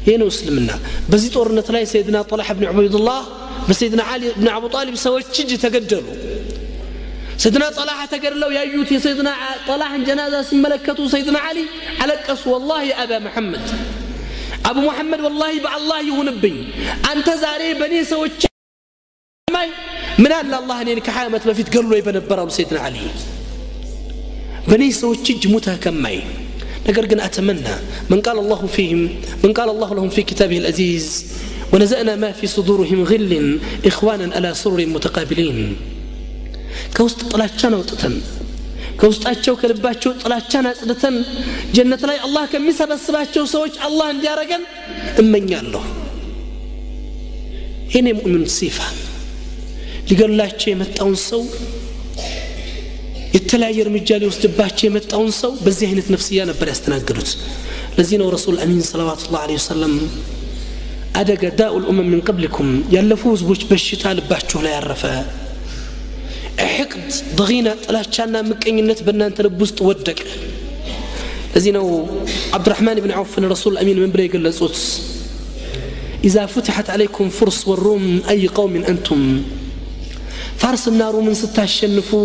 هنا اسلمنا በዚህ ጦርነት ላይ ሰይድና طلحه بن عبيد الله በሰይድና አሊ بن ابي طالب ሰዎች እጅ ተገደሉ سيدنا طلحة تقرلوا يايوت يا سيدنا طلحة جنازة سملكته سيدنا علي علقس والله يا أبا محمد أبو محمد والله بالله يهنبي أنت زاري بني سوتش من الله أنك حامت ما في تقرلوا يبن البرام سيدنا علي بني سوتش جمتها كماي نقرقنا أتمنى من قال الله فيهم من قال الله لهم في كتابه العزيز ونزأنا ما في صدورهم غل إخوانا على سرر متقابلين كوست طلعتنا وطتن كوستاچو كلباچو طلعتنا صدتن جنة لاي الله كميسبسباچو سوچ الله እንዲያረገን እመኛለሁ እኔ ሙእሚን ሲፋ ሊገላቸው የመጣውን ሰው የተለያየ እርምጃ ሊወስድባቸው የመጣውን ሰው በዚህ አይነት ነፍስያ ነበር ያስተናገዱት ለዚህ ነው ረሱል አሚን ሰለላሁ ዐለይሂ ወሰለም አደገ ዳኡል من قبلكم ያለፉ ህዝቦች በሽታ ልባቸው ላይ ያረፈ حقد ضغينة طلعتنا مكينت بنانت لبوست ودك لذينو عبد الرحمن بن عوف الرسول الأمين من بريق اللزوت إذا فتحت عليكم فرس والروم من أي قوم أنتم فارس النار من ستاش النفو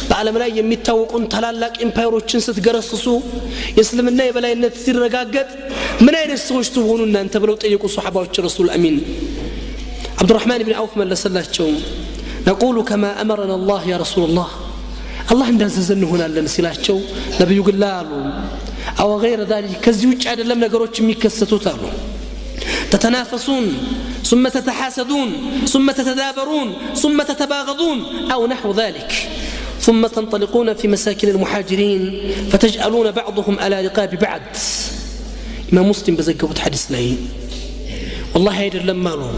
بعلم لا يميتاوقون تلالاك إمبايروتشن ستقرصصو يسلم النايب لا ينتثير رقاقات من أين السوش تبغونون أنت بلو تأيقوا صحابة الرسول الأمين عبد الرحمن بن عوف من لسلاتشو نقول كما أمرنا الله يا رسول الله الله ندززن هنا لنسلاچو نبي يقول لا أو غير ذلك كزيوج عاد لم نقروش ميكستو تالو تتنافسون ثم تتحاسدون ثم تتدابرون ثم تتباغضون أو نحو ذلك ثم تنطلقون في مساكن المحاجرين فتجعلون بعضهم على رقاب بعض إمام مسلم بزكبت حديث لي والله هيدر لما له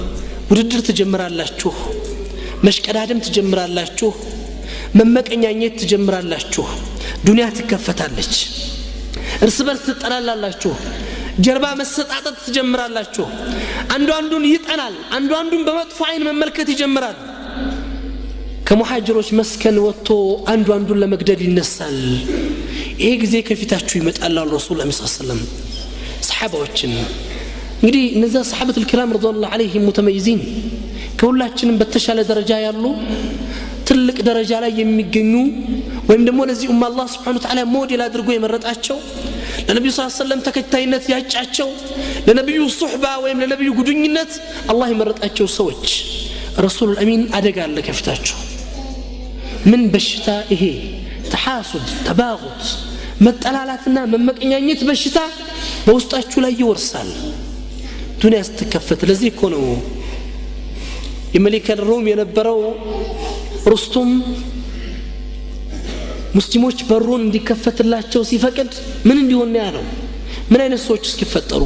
وددر تجمر الله تشوف مشكلة تجمر الله تشوف ممكنيات تجمر الله تشوف دنيا تكفتالك ارسبر تطلال الله تشوف جربا مسطاطت تجمر الله تشوف አንዱን ይጠናል አንዱን በመጥፎ አይን መመልከት ይጀምራል ከሙሃጅሮች መስከን ወጥቶ አንዱን ለመግደል ይነሳል ይሄ ጊዜ ከፊታችሁ ይመጣል ረሱል ሰለላሁ ዐለይሂ ወሰለም ሰሃባዎችን እንግዲህ እነዛ ሰሃበቱል ኪራም ረዲየላሁ ዐለይሂም ሙተመይዚን ከሁላችንም በተሻለ ደረጃ ያሉ ትልቅ ደረጃ ላይ የሚገኙ ወይም ደግሞ ለዚህ ኡማ አላህ Subhanahu Wa Ta'ala ሞዴል አድርጎ የመረጣቸው ለነብዩ ሰለላሁ ዐለይሂ ወሰለም ተከታይነት ያጫቸው ለነብዩ ሱህባ ወይም ለነብዩ ጉዱኝነት አላህ የመረጣቸው ሰዎች ረሱል አሚን አደጋ አለ ከፍታቸው ምን በሽታ ይሄ ተሐሱድ ተባጉት መጠላላትና መመቀኛኘት በሽታ በውስጣችሁ ላይ ይወርሳል ዱንያ ስትከፈት ለዚህ እኮ ነው የመሊክ الروم የነበረው ሩስቱም ሙስሊሞች በሩን እንዲከፈትላቸው ሲፈቅድ ምን እንዲሆን ያለው ምን አይነት ሰዎች እስኪፈጠሩ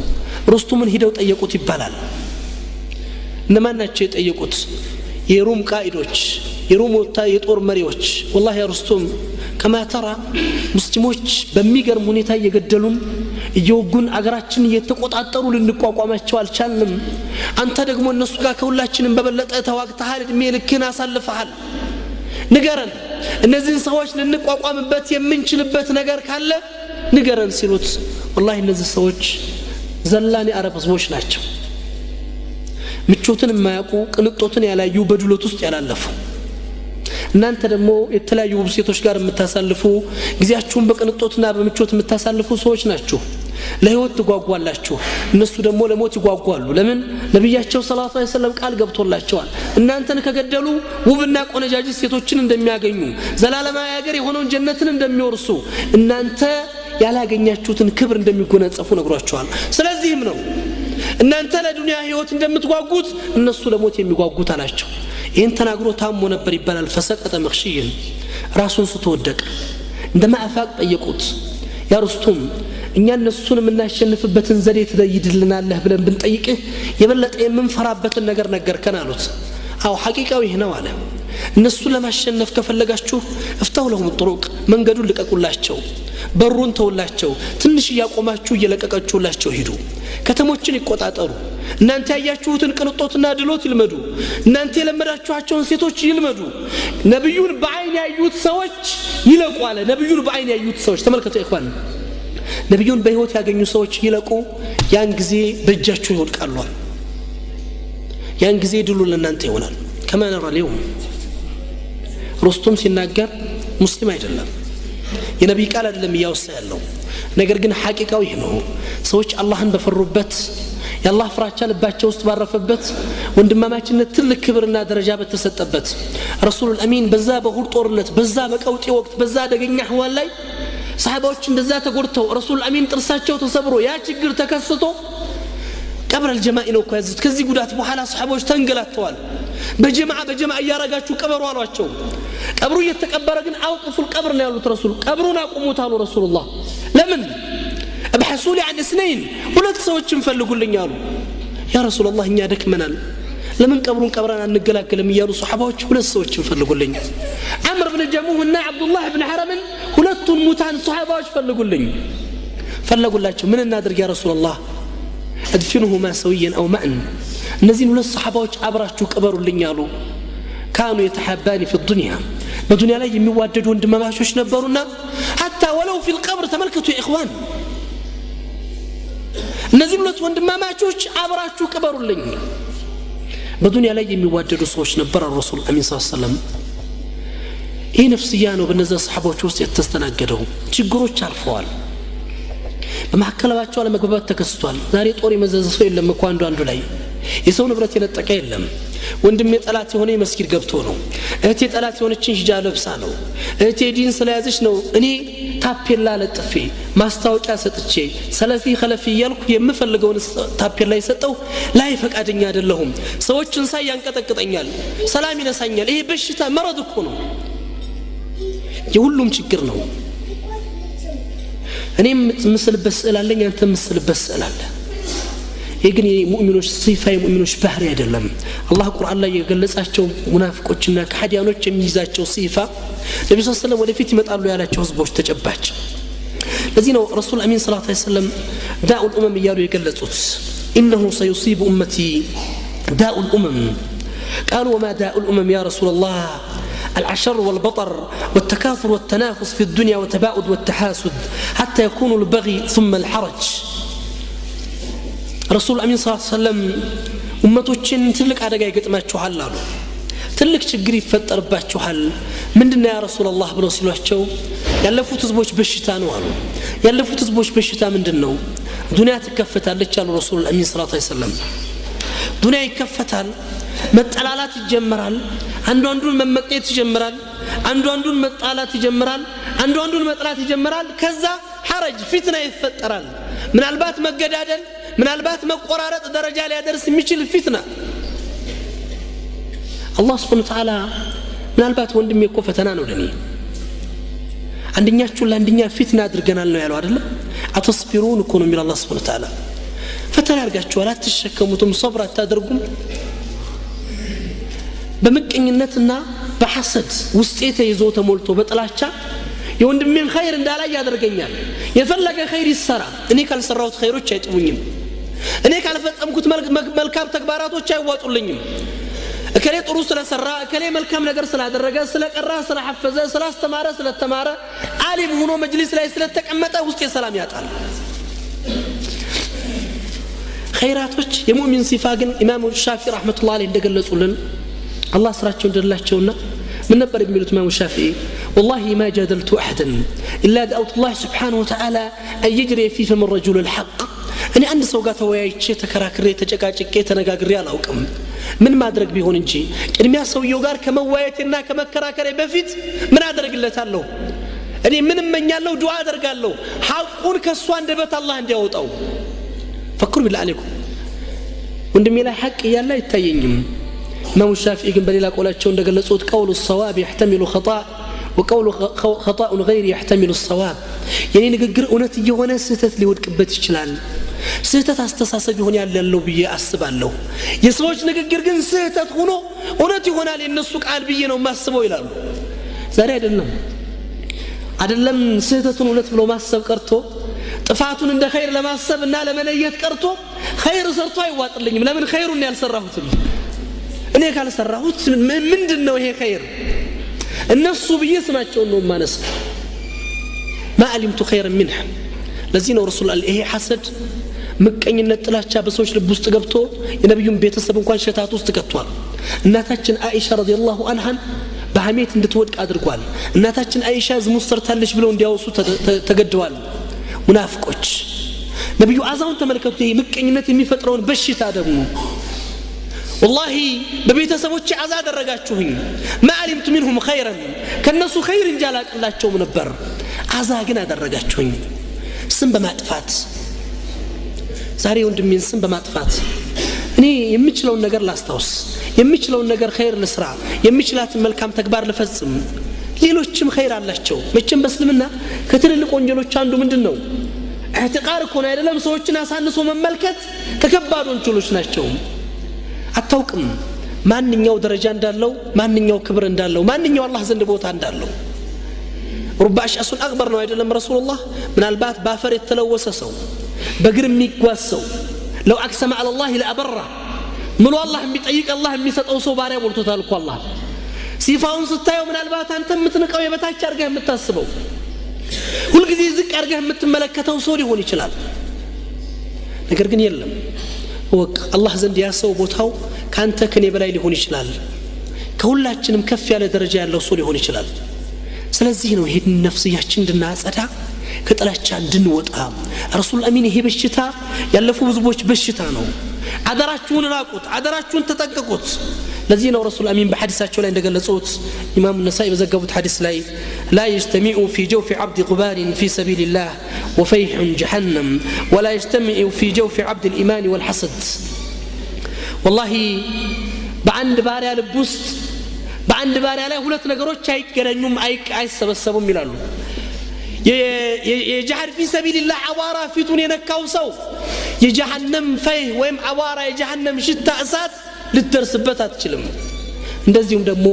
ሩስቱምን ሄደው ጠየቁት ይባላል እነማን ናቸው የጠየቁት የሩም ቃይዶች የሩም የጦር መሪዎች والله يا رستم كما ترى ሙስሊሞች በሚገርም ሁኔታ እየገደሉን እየወጉን አገራችን እየተቆጣጠሩ ልንቋቋማቸው አልቻልንም አንተ ደግሞ እነሱ ጋር ከሁላችንም በበለጠ ተዋግተሃል እድሜ ልክን አሳልፈሃል ንገረን እነዚህን ሰዎች ልንቋቋምበት የምንችልበት ነገር ካለ ንገረን ሲሉት والله እነዚህ ሰዎች ዘላን የአረብ ህዝቦች ናቸው ምቾትን የማያውቁ ቅንጦትን ያላዩ በዱለት ውስጥ ያላለፉ እናንተ ደግሞ የተለያዩ ሴቶች ጋር የምታሳልፉ ግዚያችሁን በቅንጦትና በምቾት የምታሳልፉ ሰዎች ናችሁ ለህይወት ትጓጓላችሁ እነሱ ደግሞ ለሞት ይጓጓሉ ለምን ነብያቸው ሰለላሁ ዐለይሂ ወሰለም ቃል ገብቶላቸዋል እናንተን ከገደሉ ውብና ቆነጃጅት ሴቶችን እንደሚያገኙ ዘላለማዊ ሀገር የሆነውን ጀነትን እንደሚወርሱ እናንተ ያላገኛችሁትን ክብር እንደሚጎናጸፉ ነግሯቸዋል ስለዚህም ነው እናንተ ለዱንያ ህይወት እንደምትጓጉት እነሱ ለሞት የሚጓጉት አላቸው ይሄን ተናግሮ ታሞ ነበር ይባላል ፈሰቀተ መክሽይን ራሱን ስተወደቀ እንደማ አፋቅ ጠየቁት ያ ሩስቱም እኛ እነሱን የምናሸንፍበትን ዘዴ ትደይድልናለህ ብለን ብንጠይቅህ የበለጠ የምንፈራበትን ነገር ነገርከን አሉት አው ሐቂቃው ይሄ ነው አለ እነሱን ለማሸነፍ ከፈለጋችሁ እፍታው ለሁም ጥሩቅ መንገዱን ልቀቁላቸው በሩን ተውላቸው ትንሽ ያቆማችሁ እየለቀቀችሁላቸው ሂዱ ከተሞችን ይቆጣጠሩ እናንተ ያያችሁትን ቅንጦትና ድሎት ይልመዱ እናንተ የለመዳችኋቸውን ሴቶች ይልመዱ ነብዩን በአይን ያዩት ሰዎች ይለቁ አለ ነብዩን በአይን ያዩት ሰዎች ተመልከቱ ኢኽዋን ነብዩን በህይወት ያገኙ ሰዎች ይለቁ ያን ጊዜ በእጃቸው ይወድቃሉ ያን ጊዜ ድሉ ለእናንተ ይሆናል كما نرى اليوم ሩስቱም ሲናገር ሙስሊም አይደለም የነብይ ቃል አይደለም ያውሳ ያለው ነገር ግን ሐቂቃው ይሄ ነው ሰዎች አላህን በፈሩበት የአላህ ፍራቻ ልባቸው ውስጥ ባረፈበት ወንድማማችነት ትልቅ ክብርና ደረጃ በተሰጠበት ረሱል አሚን በዛ በሁር ጦርነት በዛ በቀውጤ ወቅት በዛ አደገኛ ህዋል ላይ ሰሃባዎች እንደዛ ተጎድተው ረሱል አሚን ጥርሳቸው ተሰብሮ ያ ችግር ተከስቶ ቀብር الجماع ነው ከዚህ ከዚህ ጉዳት በኋላ ሰሃባዎች ተንገላተዋል በጀማዓ ያረጋችሁ ቀበሩ አሏቸው ቀብሩ እየተቀበረ ግን አውቅፉ القبر ነው ያሉት ረሱል ቀብሩን አቁሙት አሉ ረሱላህ ለምን ابحثوا لي عن اثنين ሁለት ሰዎችን ፈልጉልኝ አሉ ያ ረሱላህ እኛ ደክመናል ለምን ቀብሩን ቀብራን አንገላገልም ይያሉ ሱሐባዎች ሁለት ሰዎችን ፈልጉልኝ አምር ብን ጀሙህ እና አብዱላህ ብን ሐረም ሁለቱን ሙታን ሱሐባዎች ፈለጉላቸው ምን እናድርግ ያ ረሱላህ ادفنهما سويا او معا እነዚህን ሁለት ሱሐባዎች አብራችሁ ቀበሩልኝ አሉ كانوا يتحابان في الدنيا በዱንያ ላይ የሚዋደዱ ወንድማማቾች ነበሩና حتى ولو في القبر ተመልከቱ يا اخوان እነዚህ ሁለት ወንድማማቾች አብራችሁ ቀበሩልኝ በዱንያ ላይ የሚዋደዱ ሰዎች ነበር ረሱል አሚን ሰለላሁ ዐለይሂ ወሰለም ይህ ነፍስያ ነው በእነዚህ ሰሃቦች ውስጥ የተስተናገደው ችግሮች አልፈዋል በመሐከላቸው አለመግባባት ተከስቷል ዛሬ ጦር የመዘዘ ሰው የለም እኮ አንዱ ላይ የሰው ንብረት የነጠቀ የለም ወንድሜ ጠላት የሆነ መስጊድ ገብቶ ነው እህቴ ጠላት የሆነችን ሂጃብ ለብሳ ነው እህቴ ዲን ስለያዘች ነው እኔ ታፔላ ለጥፌ ማስታወቂያ ሰጥቼ ሰለፊ ኸለፊ ያልኩ የምፈልገውን ታፔላ ይሰጠው ላይ ፈቃደኛ አይደለሁም ሰዎችን ሳይ ያንቀጠቅጠኛል ሰላም ይነሳኛል ይሄ በሽታ መረድ እኮ ነው የሁሉም ችግር ነው እኔም ምስልበት ስዕል አለኝ አንተ ምስልበት ስዕል አለ ይግን የሙእሚኖች ሲፋ የሙእሚኖች ባህሪ አይደለም አላህ ቁርአን ላይ የገለጻቸው ሙናፊቆችና ከሃዲያኖች የሚይዛቸው ሲፋ ነብዩ ሰለላሁ ዐለይሂ ወሰለም ወደፊት ይመጣሉ ያላቸው ህዝቦች ተጨባጭ ለዚህ ነው ረሱል አሚን ሰለላሁ ዐለይሂ ወሰለም ዳኡል ኡመም ይያሉ የገለጹት انه سيصيب امتي داء الامم قالوا وما داء الامم يا رسول الله العشر والبطر والتكاثر والتنافس في الدنيا والتباعد والتحاسد حتى يكون البغي ثم الحرج رسول أمين صلى الله عليه وسلم أمتوچن تلك አደጋ ይገጥማችኋል አሉ ትልቅ ችግር ይፈጠርባችኋል ምንድነው ያ ረሱላህ ብለው ሲሏቸው ያለፉት ህዝቦች በሽታ ነው አሉ ያለፉት ህዝቦች በሽታ ምንድነው ዱንያ ትከፈታለች አሉ ረሱል አሚን ሰለላሁ ዐለይሂ ወሰለም ዱንያ ይከፈታል መጠላላት ይጀምራል አንዱን መመቀየት ይጀምራል አንዱን መጣላት ይጀምራል አንዱን መጥላት ይጀምራል ከዛ ሐረጅ ፊትና ይፈጠራል ምናልባት መገዳደል ምናልባት መቆራረጥ ደረጃ ላይ ያደርስ የሚችል ፊትና አላህ Subhanahu Wa Ta'ala ምናልባት ወንድሜ እኮ ፈተና ነው ለኔ አንደኛችሁ ለአንደኛ ፊትና አድርገናል ነው ያለው አይደል አትስቢሩን እኮ ነው የሚል አላህ Subhanahu Wa Ta'ala ፈተና አድርጋችኋል አትሸከሙትም ሶብር አታደርጉም በመቀኝነትና በሐሰድ ውስጤ ተይዞ ተሞልቶ በጥላቻ የወንድሜን ኸይር እንዳላይ ያደርገኛል የፈለገ ኸይር ይሰራ እኔ ካልሰራሁት ኸይሮች አይጥሙኝም እኔ ካልፈጸምኩት መልካም ተግባራቶች አይዋጡልኝም እከሌ ጥሩ ስለሰራ እከሌ መልካም ነገር ስላደረገ ስለቀራ ስለሐፈዘ ስላስተማረ ስለተማረ ዓሊም ሆኖ መጅሊስ ላይ ስለተቀመጠ ውስጤ ሰላም ያጣል ኸይራቶች የሙእሚን ሲፋ ግን ኢማሙ ሻፊዒ ረህመቱላሂ ዐለይሂ እንደገለጹልን አላህ ስራቸው እንደላቸውና من نبر بميلوت إمام الشافعي والله ما جادلت أحدا إلا دعوت الله سبحانه وتعالى أن يجري فيه من رجل الحق أنا عندي سوقات ويايتشي تكراكري تجاكاكي تنغاغري አላውቅም ምን ማድረግ ቢሆን እንጂ ቅድሚያ ሰውየው ጋር ከመዋየትና ከመከራከሬ በፊት ምን አደርግለታለሁ እኔ ምን እመኛለሁ ዱዓ አደርጋለሁ ሐቁን ከሷ እንደበት አላህ እንዲያወጣው ፈክሩ بالله عليكم ወንድሜ ላይ ሐቅ ያለ አይታየኝም ኢማሙ ሻፊዒ ግን በሌላ ቆላቸው እንደገለጹት ቀውሉ الصواب يحتمل خطأ وقول خطأ غير يحتمل الصواب يعني ንግግር እውነት የሆነ ስህተት ሊወድቅበት ይችላል ስህተት አስተሳሰብ ይሆን ያለው ብዬ አስባለሁ የሰዎች ንግግር ግን ስህተት ሆኖ እውነት ይሆናል የነሱ ቃል ብዬ ነው ማስበው ይላሉ ዛሬ አይደለም ስህተቱን እውነት ብሎ ማሰብ ቀርቶ ጥፋቱን እንደ ኸይር ለማሰብና ለመለየት ቀርቶ ኸይር ሰርቶ አይዋጥልኝም ለምን ኸይሩን ያልሰራሁት እኔ ካልሰራሁት ምንድነው ይሄ ኸይር النفس بيسمعوا انه ما نسى ما علمت خيرا منها لذين رسول الله ايه حسد مكنيነት ጥላቻ በሰዎች ልብ ውስጥ ገብቶ የነብዩን ቤተሰብ እንኳን ሸታት ውስጥ ከተዋል እናታችን አይሻ ረዲየላሁ ዐንሃ በሐሜት እንድትወድቅ አድርጓል እናታችን አይሻ ዝሙት ሰርታለች ብለው እንዲያወሱ ተገደዋል ሙናፊቆች ነብዩ አዛውን ተመልከቱ ምክንይነት የሚፈጥረውን በሽታ ደግሞ والله በቤተሰቦች አዛ አደረጋችሁኝ ما علمت منهم خيرا ከነሱ ኸይር እንጃላቅላቸው ነበር አዛ ግን አደረጋችሁኝ ስም በማጥፋት ዛሬ ወንድሜን ስም በማጥፋት እኔ የምችለውን ነገር ላስታውስ የምችለውን ነገር ኸይር ልስራ የምችላትን መልካም ተግባር ልፈጽም ሌሎችም ኸይር አላቸው መቼም በእስልምና ከትልልቅ ወንጀሎች አንዱ ምንድነው اعتقار ኮነ አይደለም ሰዎችን አሳንሶ መመልከት ከከባድ ወንጀሎች ናቸው አታውቅም ማንኛው ደረጃ እንዳለው ማንኛው ክብር እንዳለው ማንኛው አላህ ዘንድ ቦታ እንዳለው رب اشعث اكبر ነው አይደለም ረሱላህ ምናልባት ባፈር የተለወሰ ሰው በግር የሚጓዝ ሰው لو اقسم على الله لابره ምኑ አላህ የሚጠይቅ አላህ የሚሰጠው ሰው ባሪያ ሞልቶታል እኮ አላህ ሲፋውን ስታየው ምናልባት አንተ የምትንቀው የበታች አርገህ የምታስበው ሁሉ ጊዜ ዝቅ አርገህ የምትመለከተው ሰው ሊሆን ይችላል ነገር ግን የለም ወቅ አላህ ዘንድ ያሰው ቦታው ካንተ ከኔ በላይ ሊሆን ይችላል ከሁላችንም ከፍ ያለ ደረጃ ያለው ሰው ሊሆን ይችላል ስለዚህ ነው ይሄን ነፍስያችን እንድናጸዳ ከጥላቻ እንድንወጣ ረሱል አሚን ይሄ በሽታ ያለፉ ህዝቦች በሽታ ነው አደራችሁን ራቁት አደራችሁን ተጠንቀቁት ለዚህ ነው ረሱል አሚን በሐዲሳቸው ላይ እንደገለጹት ኢማም ነሳኢ በዘገቡት ሐዲስ ላይ لا يجتمع في جوف عبد غبار في سبيل الله وفيح جهنم ولا يجتمع في جوف عبد الإيمان والحسد والله بعند باريا لبوست بعند باريا ላይ ሁለት ነገሮች አይገናኙም አይሰበሰቡም ይላሉ የጀሃድ في سبيل الله አዋራ ፊቱን የነካው ሰው የጀሃነም ፈይህ ወይም አዋራ የጀሃነም ሽታ እሳት ልትደርስበት አትችልም እንደዚሁም ደግሞ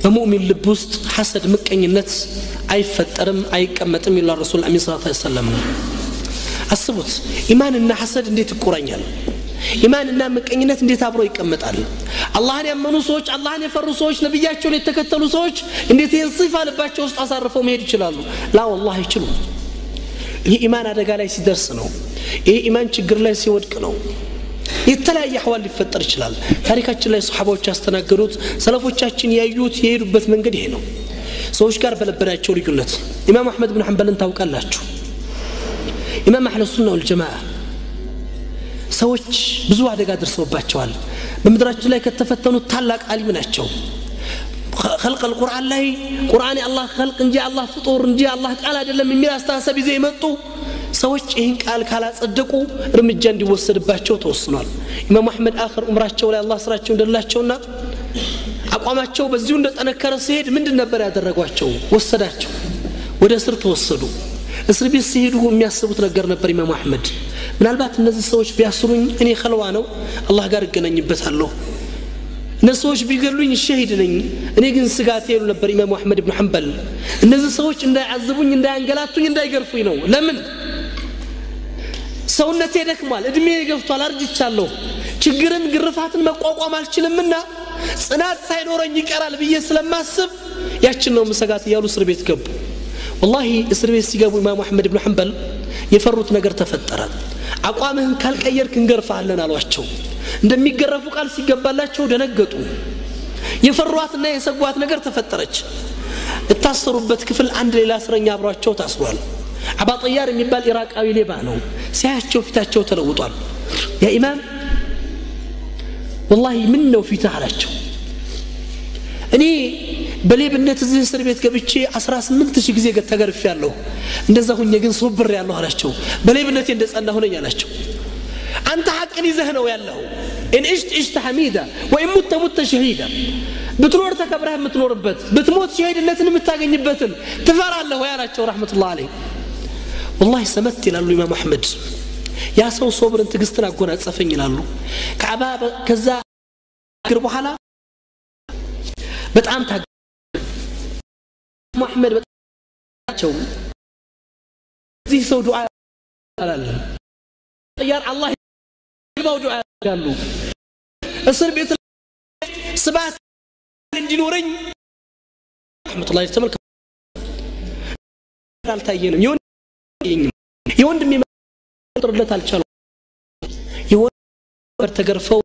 በሙእሚን ልብ ውስጥ ሐሰድ ምቀኝነት አይፈጠርም አይቀመጥም ይላል ረሱል አሚን ሰለላሁ ዐለይሂ ወሰለም አስቡት ኢማንና ሐሰድ እንዴት ይቆራኛል ኢማንና ምቀኝነት እንዴት አብሮ ይቀመጣል አላህን ያመኑ ሰዎች አላህን የፈሩ ሰዎች ነብያቸውን የተከተሉ ሰዎች እንዴት ይህን ሲፋ ልባቸው ውስጥ አሳርፈው መሄድ ይችላሉ ላ والله አይችሉም ይህ ኢማን አደጋ ላይ ሲደርስ ነው ይህ ኢማን ችግር ላይ ሲወድቅ ነው የተለያየ አህዋል ሊፈጠር ይችላል ታሪካችን ላይ ሱሐባዎች ያስተናገዱት ሰለፎቻችን ያዩት የሄዱበት መንገድ ይሄ ነው ሰዎች ጋር በነበራቸው ልዩነት ኢማም አህመድ ኢብኑ ሐንበልን ታውቃላችሁ ኢማም አህለ ሱና ወልጀማዓ ሰዎች ብዙ አደጋ ደርሰውባቸዋል በመድራችን ላይ ከተፈተኑት ታላቅ ዓሊም ናቸው خلق القرآن ላይ ቁርአን የአላህ خلق እንጂ አላህ ፍጡር እንጂ አላህ ቃል አይደለም የሚል አስተሳሰብ ይዘው የመጡ ሰዎች ይህን ቃል ካላጸደቁ እርምጃ እንዲወሰድባቸው ተወስኗል ኢማም አህመድ አخر ዑምራቸው ላይ አላህ ስራቸው እንደላቸውና አቋማቸው በዚሁ እንደተነከረ ሲሄድ ምንድን ነበር ያደረጓቸው ወሰዳቸው ወደ እስር ተወሰዱ እስር ቤት ሲሄዱ የሚያስቡት ነገር ነበር ኢማም አህመድ ምናልባት እነዚህ ሰዎች ቢያስሩኝ እኔ ኸልዋ ነው አላህ ጋር እገናኝበታለሁ እነዚህ ሰዎች ቢገሉኝ ሸሂድ ነኝ እኔ ግን ስጋት ይሉ ነበር ኢማም አህመድ ኢብኑ ሐንበል እነዚህ ሰዎች እንዳይዓዝቡኝ እንዳይንገላቱኝ እንዳይገርፉኝ ነው ለምን ሰውነቴ ደክሟል እድሜ ገፍቷል አርጅቻለሁ ችግርን ግርፋትን መቋቋም አልችልምና ጽናት ሳይኖረኝ ይቀራል ብዬ ስለማስብ ያችን ነው መስጋት ያሉ እስር ቤት ገቡ والله እስር ቤት ሲገቡ ኢማም አህመድ ኢብኑ ሐንበል የፈሩት ነገር ተፈጠረ አቋምህን ካልቀየርክ እንገርፋለን አሏቸው እንደሚገረፉ ቃል ሲገባላቸው ደነገጡ የፈሯትና የሰጓት ነገር ተፈጠረች እታሰሩበት ክፍል አንድ ሌላ እስረኛ አብሯቸው ታስሯል አባ ጠያር የሚባል ኢራቃዊ ሌባ ነው ሲያቸው ፊታቸው ተለውጧል ያ ኢማም والله ምን ነው ፊትህ አላቸው እኔ በሌብነት እዚህ እስር ቤት ገብቼ 18000 ጊዜ ተገርፌያለሁ እንደዛ ሆኜ ግን ሶብር ያለው አላቸው በሌብነቴ እንደጸና ሆነኝ አላቸው አንተ ሐቅን ይዘህ ነው ያለው ان عشت حميدا وان مت شهيدا بتنور تكبرها የምትኖርበት بتموت شهيدነትን የምታገኝበትን ትፈራለህ ወይ አላቸው ረህመቱላህ አለይህ والله سمت ይላሉ ኢማም አህመድ ያ ሰው ሶብርን ትግስትን አጎናጸፈኝ ይላሉ ከአባ ከዛ ግር በኋላ በጣም ሙሐመድ በጣቸው እዚህ ሰው ዱዓ አላለ ያር አላህ ይባው ዱዓ ያሉ እስር ቤት ስባት እንዲኖረኝ ረህመቱላህ ተመልከ አልታየንም የወንድም ይመጥርለት አልቻለው የወንድ ተገርፈው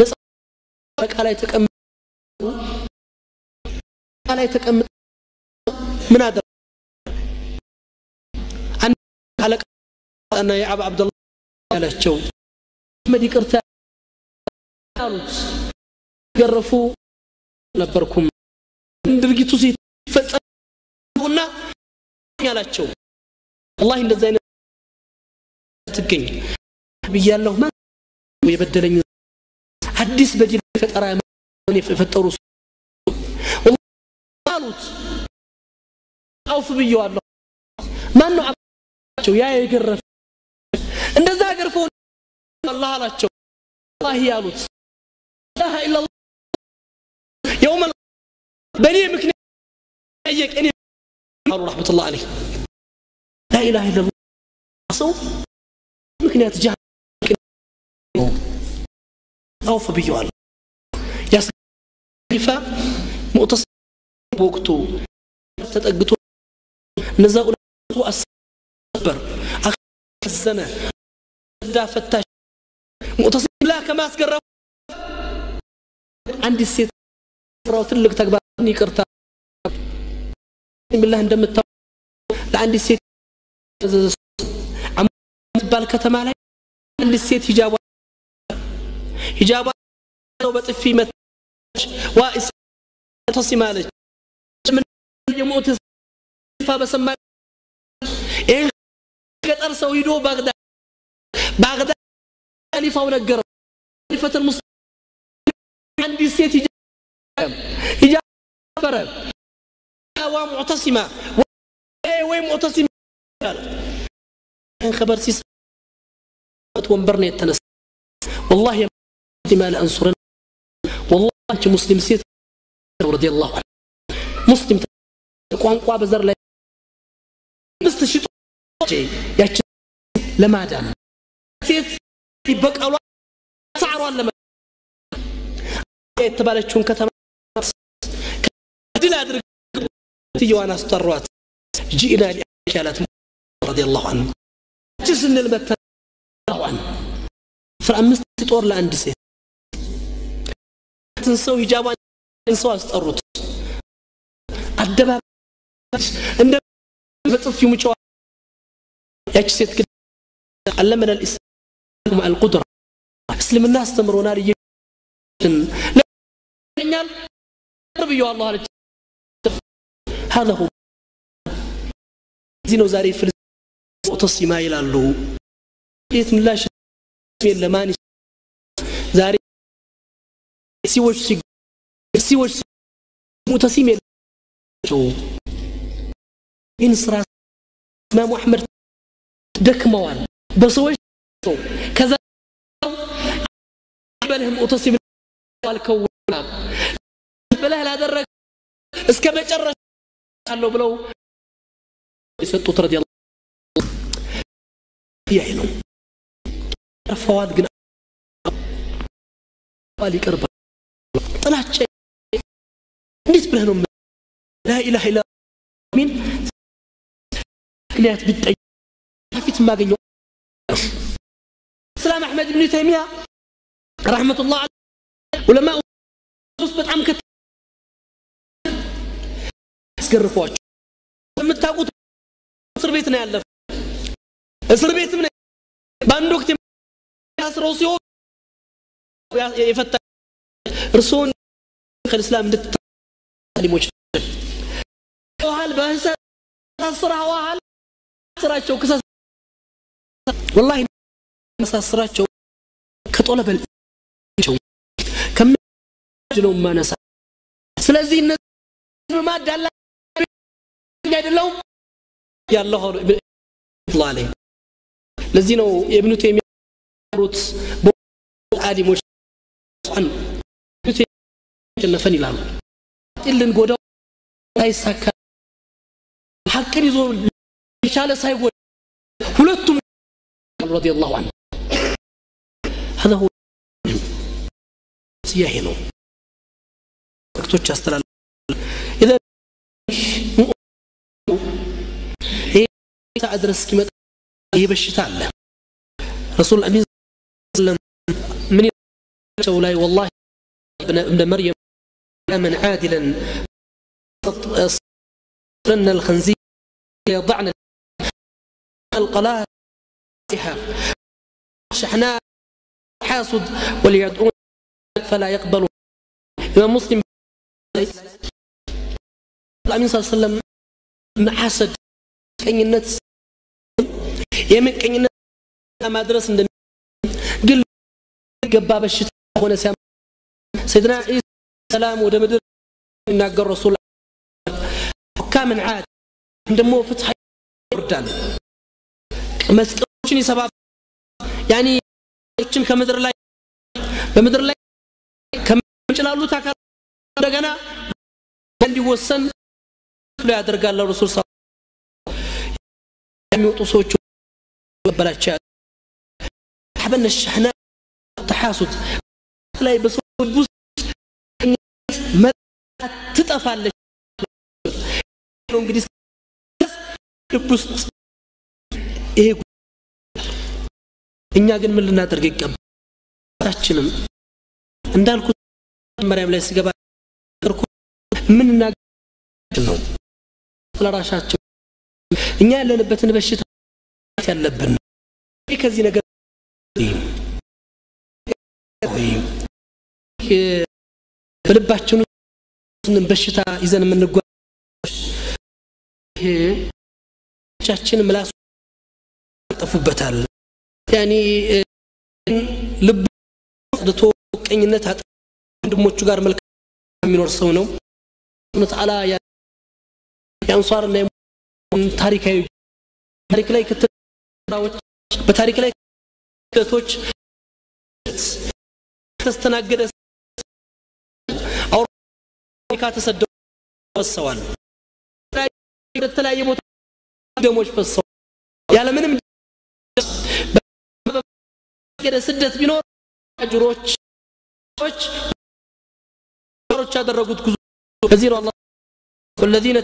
ነፃ በቃላይ ተቀምጠው ምን አደረ አንድ አለቃ እና የአባ አብዱላህ ያላቸው መዲቅርታ አሉት ገረፉ ነበርኩም ድርጊቱ ሲፈጸምና ያላቸው والله እንደዛ አይነት ትገኝ ብያለሁ ማን የበደለኝ አዲስ በጅል ፈጠራ ነው የፈጠሩ አሉት አውፍ ብየዋለሁ ማን ነው አባቸው ያ የገረፈ እንደዛ ገርፈው አላህ አላቸው الله ያሉት لا اله الا الله يوم بني مكني يقني رحمه الله عليه لا اله الا الله صوف مكنيات جهل اوف بيوال يا سيفا مؤتصل بوقتو تطغتو نزاق اصبر السنه دا فتاش مؤتصل لا كما اسقروا عندي السيت راو تلك تكبرني يقرتا بالله እንደምታው ለአንድ ሴት አምባል ከተማ ላይ አንድ ሴት ሂጃባ ነው በጥፊ መታች ዋኢስ ተስማለች ምን የሞት ፋ በሰማ ገጠር ሰው ሂዶ ባግዳድ ኸሊፋው ነገረው ኸሊፈቱል ሙስሊም አንድ ሴት ሂጃባ ومعتصمة ومعتصمة خبر سيس وانبرني التنس والله يا ما لأنصرنا والله أنت مسلم سيد رضي الله عنه مسلم قوانقوا بزر لا مستشيط يا لما دام سيد يبقى الله سعروا لما يتبالجون كتمات دل أدرك تيوانا استروات جئنا لأكالات رضي الله عنه جسن المتن الله عنه فأمست تطور لأند سيد تنسوا هجابان تنسوا استروت الدباب عندما بطف يوم يشوى يجسد كده علمنا الإسلام مع القدرة اسلم الناس تمرونا لي لا ينال ربي الله عليك هذا هو زينو زاري في مؤتصما يلالو بسم الله شيء لماني زاري سيوش مؤتصما إن صراط ما محمد دكموان بصوش كذا بلهم مؤتصما والكون بله لا درك اسكا مجرش قالوا بلو يسطوا رضي الله يعينوا فواد قنا قال يقرب طلعت شيء نيت بلهم لا اله الا مين كليات بدعي فيت ما قيو سلام احمد بن تيميه رحمه الله عليه علماء ውስጥ በጣም አስገርፏቸው የምታውቁት እስር ቤት ነው ያለፈው እስር ቤትም ነው ባንድ ወቅት ያስረው ሲሆን የፈታ እርሱን ከእስላም እንድትታሊሞች ወሃል በህሰ ታስራዋል ስራቸው ከሰ والله መስራቸው ከጦለበል ከመጅነው ማነሳ ስለዚህ እነዚህ ማዳላ አይደለም ያለው الله ለዚህ ነው ኢብኑ ተይሚያ ሩት አዲሞች አን ጀነፈን ይላሉ ኢልን ጎዳው አይሳካ ሐቅን ይዞ ይቻለ ሳይጎድ ሁለቱም رضي الله عنه هذا هو سياحنا وقتوش استلال اذا ادرس كما يبشتا له رسول الامين صلى الله عليه وسلم من يقول والله ابن مريم من عادلا صرنا الخنزير يضعنا القلاه شحناء حاسد وليدعون فلا يقبل إمام مسلم الأمين صلى الله عليه وسلم حاسد كأن الناس يمن كأن الناس ما درس عندنا قل جباب الشتاء هنا سام سيدنا عيسى السلام ودمدر ناقر الرسول حكام عاد عندما فتح يردان مسكوشني سبب يعني እችን ከምድር ላይ በምድር ላይ ከመንጭላሉ ታካል እንደገና እንዲወሰን ያደርጋል ረሱል ሰለላሁ የሚወጡ ሰዎች በበላቸው حبنا الشحنة تحاسد ላይ በሰዎች ውስጥ ትጠፋለች ነው እንግዲህ ልብስ ይሄ እኛ ግን ምን ልናደርግ ይገባታችንም እንዳልኩት መሪያም ላይ ሲገባ ምን ነው ስለራሳቸው እኛ ያለንበትን በሽታ ያለብን ከዚህ ነገር በልባችን ውስጥ በሽታ ይዘን የምንጓዝ ቻችን ምላስ ጠፉበታል يعني ልብ ጽድቶ ቀኝነት ወንድሞቹ ጋር መልካም የሚኖር ሰው ነው ሱብሃነሁ ወተዓላ ያንሷርና ታሪካዊ ታሪክ ላይ ከተራዎች በታሪክ ላይ ከተቶች ተስተናገደ አውሮፓ ተሰደው ፈሰዋል የተለያየ ቦታ ደሞች ፈሰው ያለ ምንም كده سدت بينور اجروች ያደረጉት ጉዞ كثير الله والذين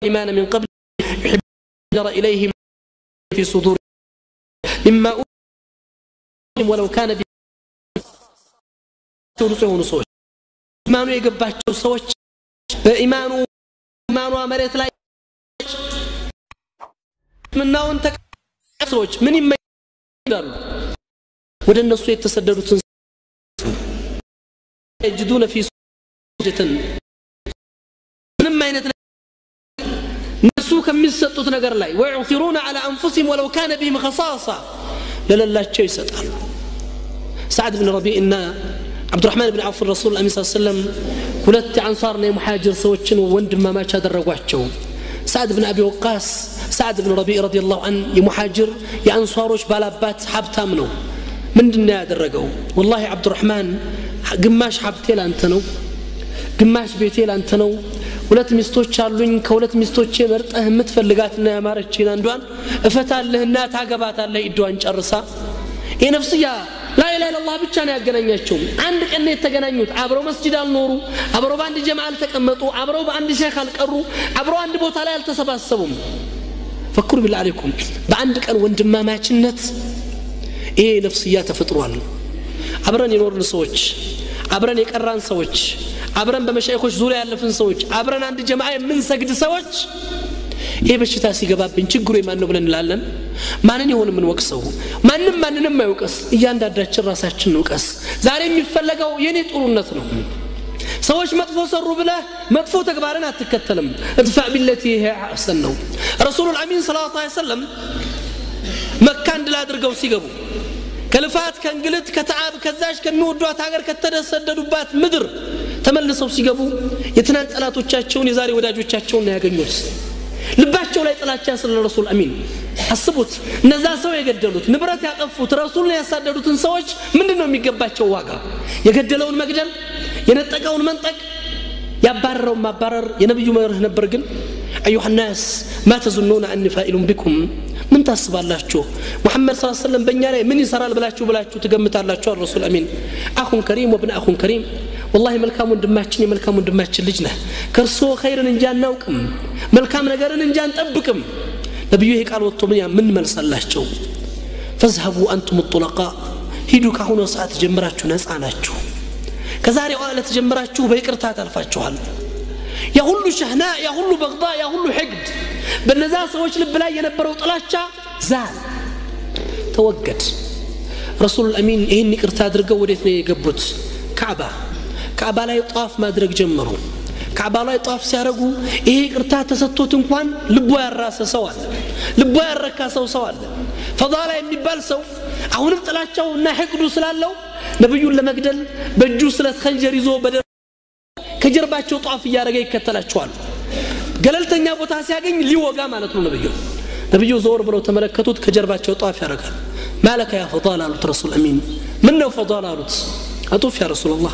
ايمان من قبل يحبون اليهم في صدور مما ولو كان تورثون ሰዎች ኢማኑ የገባቸው ሰዎች በኢማኑ መሬት ላይ ምናውን ተቀሰዎች ምን ይመዳሉ ወደ እነሱ የተሰደዱትን يجدون في سجة ምንም አይነት እነሱ ከሚሰጡት ነገር ላይ ويعثرون على انفسهم ولو كان بهم خصاصة ለሌላቸው ይሰጣሉ سعد بن ربيع እና عبد الرحمن بن عوف الرسول صلى الله عليه وسلم ሁለት አንሷርና የሙሃጅር ሰዎችን ወንድማማች አደረጓቸው سعد بن ابي وقاص سعد بن ربيع رضي الله عنه የሙሃጅር የአንሷሮች ባላባት ሀብታም ነው ምንድነው ያደረገው والله عبد الرحمن ግማሽ ሀብቴ ላንተ ነው ግማሽ ቤቴ ላንተ ነው ሁለት ሚስቶች አሉኝ ከሁለት ሚስቶቼ መርጠህ የምትፈልጋትና ያማረችኝ አንዷን እፈታለህና ታገባታለህ ኢዷን ጨርሳ የነፍስያ ላ ኢላሃ ኢላላህ ብቻ ነው ያገናኛቸው አንድ ቀን የተገናኙት አብረው መስጂድ አልኖሩ አብረው በአንድ ጀማዓ ተቀመጡ አብረው በአንድ ሼክ አልቀሩ አብረው አንድ ቦታ ላይ አልተሰባሰቡም ፈክሩ ቢላህ አለይኩም በአንድ ቀን ወንድማማችነት ይሄ ነፍስያ ተፈጥሯል አብረን የኖርን ሰዎች አብረን የቀራን ሰዎች አብረን በመሻይኾች ዙሪያ ያለፍን ሰዎች አብረን አንድ ጀማዓ የምንሰግድ ሰዎች ይሄ በሽታ ሲገባብን ችግሩ የማን ነው ብለን እንላለን ማንን ይሆን ምን ወቅሰው ማንንም አይወቀስ እያንዳንዳችን ራሳችን እንወቀስ ዛሬ የሚፈለገው የኔ ጥሩነት ነው ሰዎች መጥፎ ሰሩ ብለ መጥፎ ተግባርን አትከተልም እድፋ بالتي هي احسن ነው ረሱል አሚን ሰለላሁ ዐለይሂ ወሰለም መካ እንድላድርገው ሲገቡ ከልፋት ከእንግልት ከተዓብ ከዛሽ ከሚወዷት ሀገር ከተደሰደዱባት ምድር ተመልሰው ሲገቡ የትናንት ጠላቶቻቸውን የዛሬ ወዳጆቻቸውን ያገኙት ልባቸው ላይ ጥላቻ ስለ ረሱል አሚን አስቡት እነዛ ሰው የገደሉት ንብረት ያጠፉት ረሱልን ያሳደዱትን ሰዎች ምንድነው የሚገባቸው ዋጋ የገደለውን መግደል የነጠቀውን መንጠቅ ያባረረውን ማባረር የነብዩ መርህ ነበር ግን ايها الناس ما تظنون اني فاعل بكم ምን ታስባላችሁ መሐመድ ሰለላሁ ዐለይሂ ወሰለም በእኛ ላይ ምን ይሰራል ብላችሁ ትገምታላችሁ ረሱል አሚን አኹን ከሪም ወብን አኹን ከሪም والله መልካም ወንድማችን የመልካም ወንድማችን ልጅ ነህ ከርሶ ኸይርን እንጂ አናውቅም መልካም ነገርን እንጂ አንጠብቅም ነብዩ ይሄ ቃል ወጥቶ ምን መልሳላችሁ فاذهبوا انتم الطلقاء ሂዱ ካሁኑ ሰዓት ጀምራችሁ ነፃ ናችሁ ከዛሬው ዕለት ጀምራችሁ በይቅርታ ታልፋችኋል ያ ሁሉ ሸህና ያ ሁሉ በግዳ ያ ሁሉ ሕቅድ በነዛ ሰዎች ልብ ላይ የነበረው ጥላቻ ዛል ተወገድ ረሱል አሚን ይሄን ይቅርታ አድርገው ወዴት ነው የገቡት ካዕባ ላይ ጧፍ ማድረግ ጀመሩ ካዕባ ላይ ጧፍ ሲያረጉ ይሄ ይቅርታ ተሰጥቶት እንኳን ልቦ ያራሰ ሰው አለ ልቦ ያረካ ሰው አለ ፈዳላ የሚባል ሰው አሁንም ጥላቻውና ሕቅዱ ስላለው ነብዩን ለመግደል በእጁ ስለት ኸንጀር ይዞ ከጀርባቸው ጧፍ ያረገ ይከተላቸዋል ገለልተኛ ቦታ ሲያገኝ ሊወጋ ማለት ነው ነብዩ ዞር ብለው ተመለከቱት ከጀርባቸው ጧፍ ያረጋል ማለከ ያ ፈዳላ አሉት ረሱል አሚን ምን ነው ፈዳላ አሉት አጡፍ ያ ረሱላህ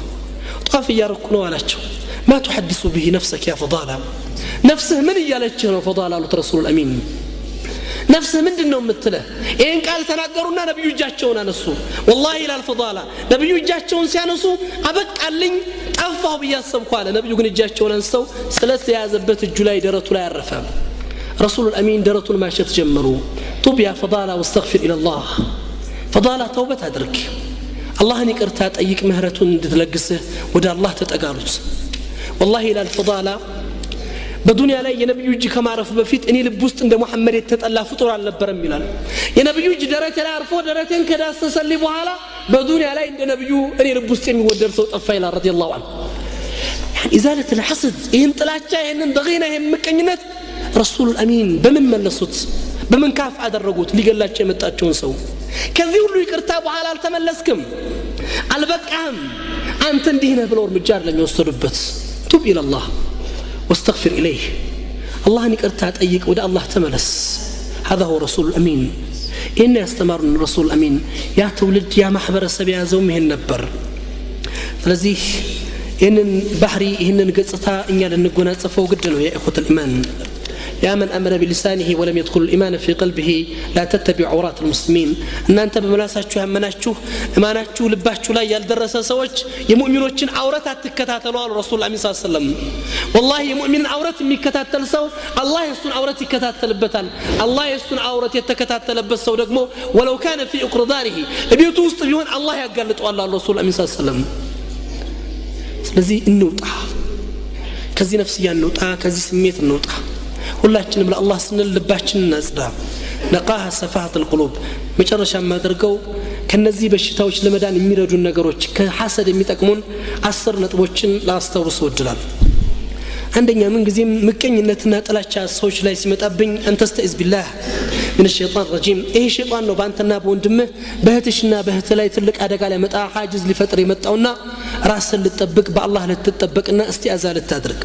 ጧፍ ያረኩ ነው አላቸው ما تحدث به نفسك يا فضالة نفسه من يالچه ነው فضالة አሉት ረሱል አሚን نفسه ምንድነው የምትለው ይሄን ቃል ተናገሩና ነብዩ እጃቸውን አነሱ والله الى الفضالة ነብዩ እጃቸውን ሲያነሱ አበቃልኝ ጠፋው በያሰብኩ አለ ነብዩ ግን እጃቸውን አንስተው ስለት ያዘበት እጁ ላይ ደረቱ ላይ አረፈ ረሱል አሚን ደረቱን ማሸት ጀመሩ ጡብ ያ فضالة واستغفر الى الله فضالة توبه አድርግ አላህን ይቅርታ ጠይቅ ምህረቱን እንድትለግስህ ወደ አላህ ተጠጋሉት والله الى الفضالة በዱንያ ላይ የነብዩ እጅ ከማረፍ በፊት እኔ ልብ ውስጥ እንደ መሐመድ የተጠላ ፍጡር አልነበረም ይላል የነብዩ እጅ ደረቴ ላይ አርፎ ደረቴን ከዳሰሰልኝ በኋላ በዱንያ ላይ እንደ ነብዩ እኔ ልብ ውስጥ የሚወደድ ሰው ጠፋ ይላል ረዲየላሁ ዐንሁ ኢዛለት الحسد ይሄን ጥላቻ ይሄን በغينا ይሄን ምቀኝነት ረሱል አሚን በምን መለሱት በምን ካፍ አደረጉት ሊገላቸው የመጣቸውን ሰው ከዚህ ሁሉ ይቅርታ በኋላ አልተመለስክም አልበቃም አንተ እንዲህ ነህ ብለው እርምጃ አይደለም የወሰዱበት ቱብ ኢላ አላህ واستغفر إليه الله نكرتا طيق ود الله تملس هذا هو رسول الأمين إن يستمر الرسول الأمين يا تولد يا محبر السبيع زومه النبر لذي إن بحري إن نقصتها إن يلنقونا تصفوا قدنوا يا إخوة الإيمان يا من أمر بلسانه ولم يدخل الإيمان في قلبه لا تتبع عورات المسلمين أن أنت بملاساتشو همناتشو إيماناتشو لباشو لا يالدرس سوج يمؤمنوچن عورات تكتاتلوا على رسول الله صلى الله عليه وسلم والله يمؤمن عورات ميكتاتل سو الله يسن عورات يكتاتلبتال الله يسن عورات يتكتاتلبت سو دغمو ولو كان في اقرداره بيوت وسط بيሆን الله ያጋልጠው አላህ ረሱል አሚን ሰለላሁ ዐለይሂ ወሰለም ስለዚህ እንውጣ ከዚህ ነፍስያ እንውጣ ከዚህ ስሜት እንውጣ ሁላችንም ለአላህ ስንል ልባችንን እናጽዳ ነቃህ ሰፋሃት القلوب መጨረሻ ማድርገው ከነዚህ በሽታዎች ለመዳን የሚረዱ ነገሮች ከሐሰድ የሚጠቅሙን 10 ነጥቦችን ላስተውስ ወድላል አንደኛ ምን ጊዜም ምቀኝነትና ጥላቻ ሰዎች ላይ ሲመጣብኝ አንተስተኢዝ ቢላህ من الشيطان الرجيم ايه شيطان ነው ባንተና በወንድምህ በህትሽና በህት ላይ ትልቅ አደጋ ላይ መጣ ሐጅዝ ሊፈጥር የመጣውና ራስን ልትጠብቅ በአላህ ልትጠብቅና استعاذة ልታድርግ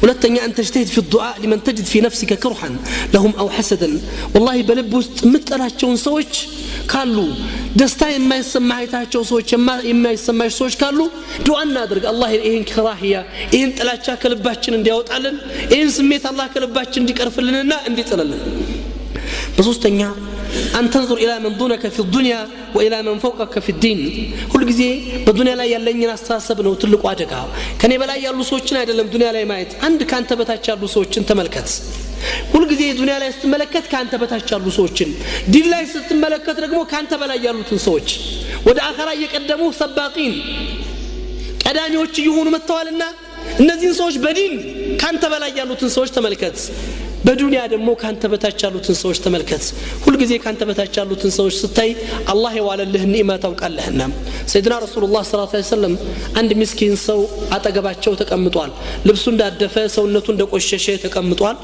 ሁለተኛ አንተ ተጅተሂድ في الدعاء لمن تجد في نفسك كرها لهم او حسدا والله በልብ ውስጥ ምትጠላቸውን ሰዎች ካሉ ደስታ የማይሰማይታቸው ሰዎች የማይሰማሽ ሰዎች ካሉ ዱዓ እናድርግ አላህ ይሄን ክራሂያ ይሄን ጥላቻ ከልባችን እንዲያወጣልን ይሄን ስሜት አላህ ከልባችን እንዲቀርፍልንና እንዲጥልልን በሶስተኛ أن تنظر إلى من دونك في الدنيا وإلى من فوقك في الدين كل جزء بالدنيا لا يلين أستاسب إنه تلقوا عجقها كان يبلا يالو سوتشنا يدلم الدنيا لا مايت عند كان تبتاش يالو سوتشن تملكت كل جزء الدنيا لا يستملكت كان تبتاش يالو سوتشن دين لا يستملكت رقمه كان تبلا يالو تنسوتش وده آخر يقدموه سباقين ቀዳሚዎች ይሆኑ መተዋልና እነዚህን ሰዎች በዲን ካንተ በላይ ያሉትን ሰዎች ተመልከት በዱንያ ደግሞ ካንተ በታች ያሉትን ሰዎች ተመልከት ሁሉ ጊዜ ካንተ በታች ያሉትን ሰዎች ስታይ አላህ የዋለልህ ኒዕማ ታውቃለህና ሰይድና ረሱላህ ሰለላሁ ዐለይሂ ወሰለም አንድ ምስኪን ሰው አጠገባቸው ተቀምጧል ልብሱ እንዳደፈ ሰውነቱ እንደቆሸሸ ተቀምጧል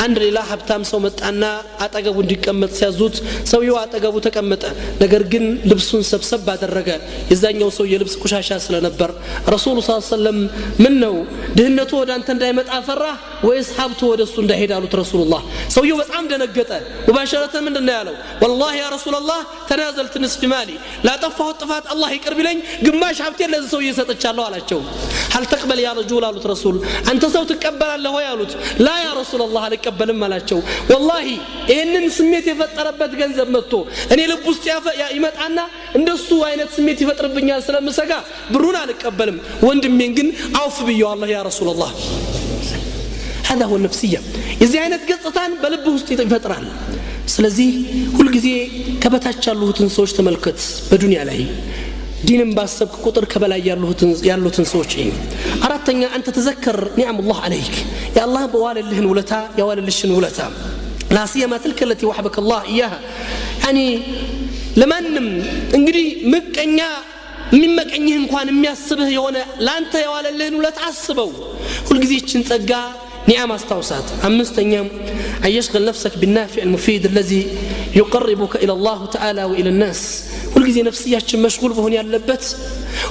አንድ ሌላ ሀብታም ሰው መጣና አጠገቡ እንዲቀመጥ ሲያዙት ሰውየው አጠገቡ ተቀመጠ ነገር ግን ልብሱን ሰብሰብ አደረገ የዛኛው ሰው የልብስ ቆሻሻ ስለነበር ረሱሉ ሰለላሁ ዐለይሂ ወሰለም ምን ነው ድህነቱ ወደ አንተ እንዳይመጣ ፈራ ወይስ ሀብቱ ወደሱ እንዳይሄድ አሉት ረሱላህ ሰውየው በጣም ደነገጠ ሙባሸረተ ምንድነው ያለው والله يا رسول الله تنازلت نصف مالي لا طفه الطفات الله يقرب لي ግማሽ ሀብቴን ለዚህ ሰው እየሰጠቻለሁ አላቸው هل تقبل يا رجل አሉት ረሱል አንተ ሰው ትቀበላለህ ወይ አሉት لا يا رسول الله አልቀበልም አላቸው والله ይሄንን ስሜት የፈጠረበት ገንዘብ መጥቶ እኔ ልብ ውስጥ ይመጣና እንደሱ አይነት ስሜት ይፈጥርብኛል ስለምሰጋ ብሩን አልቀበልም ወንድሜን ግን አውፍ ብየዋለሁ يا رسول الله هذا هو النفسيه የዚህ አይነት ገጽታን በልብ ውስጥ ይፈጥራል ስለዚህ ሁሉ ጊዜ ከበታች ያሉትን ሰዎች ተመልከት በዱንያ ላይ ዲንን ባሰብክ ቁጥር ከበላይ ያሉትን ሰዎች አራተኛ አንተ ተዘከር ኒዕም الله عليك يا الله በዋለልህን ውለታ ያዋለልሽን ውለታ لا سيما تلك التي وهبك الله اياها يعني ለማንም እንግዲህ ምቀኛ የሚመቀኝህ እንኳን የሚያስብህ የሆነ ላንተ ያዋለልህን ውለታ አስበው ሁሉ ጊዜ እቺን ጸጋ نعم استوصات أمستنيم أن يشغل نفسك بالنافع المفيد الذي يقربك إلى الله تعالى وإلى الناس ሁልጊዜ ነፍስያችን መሽጉል በሆነ ያለበት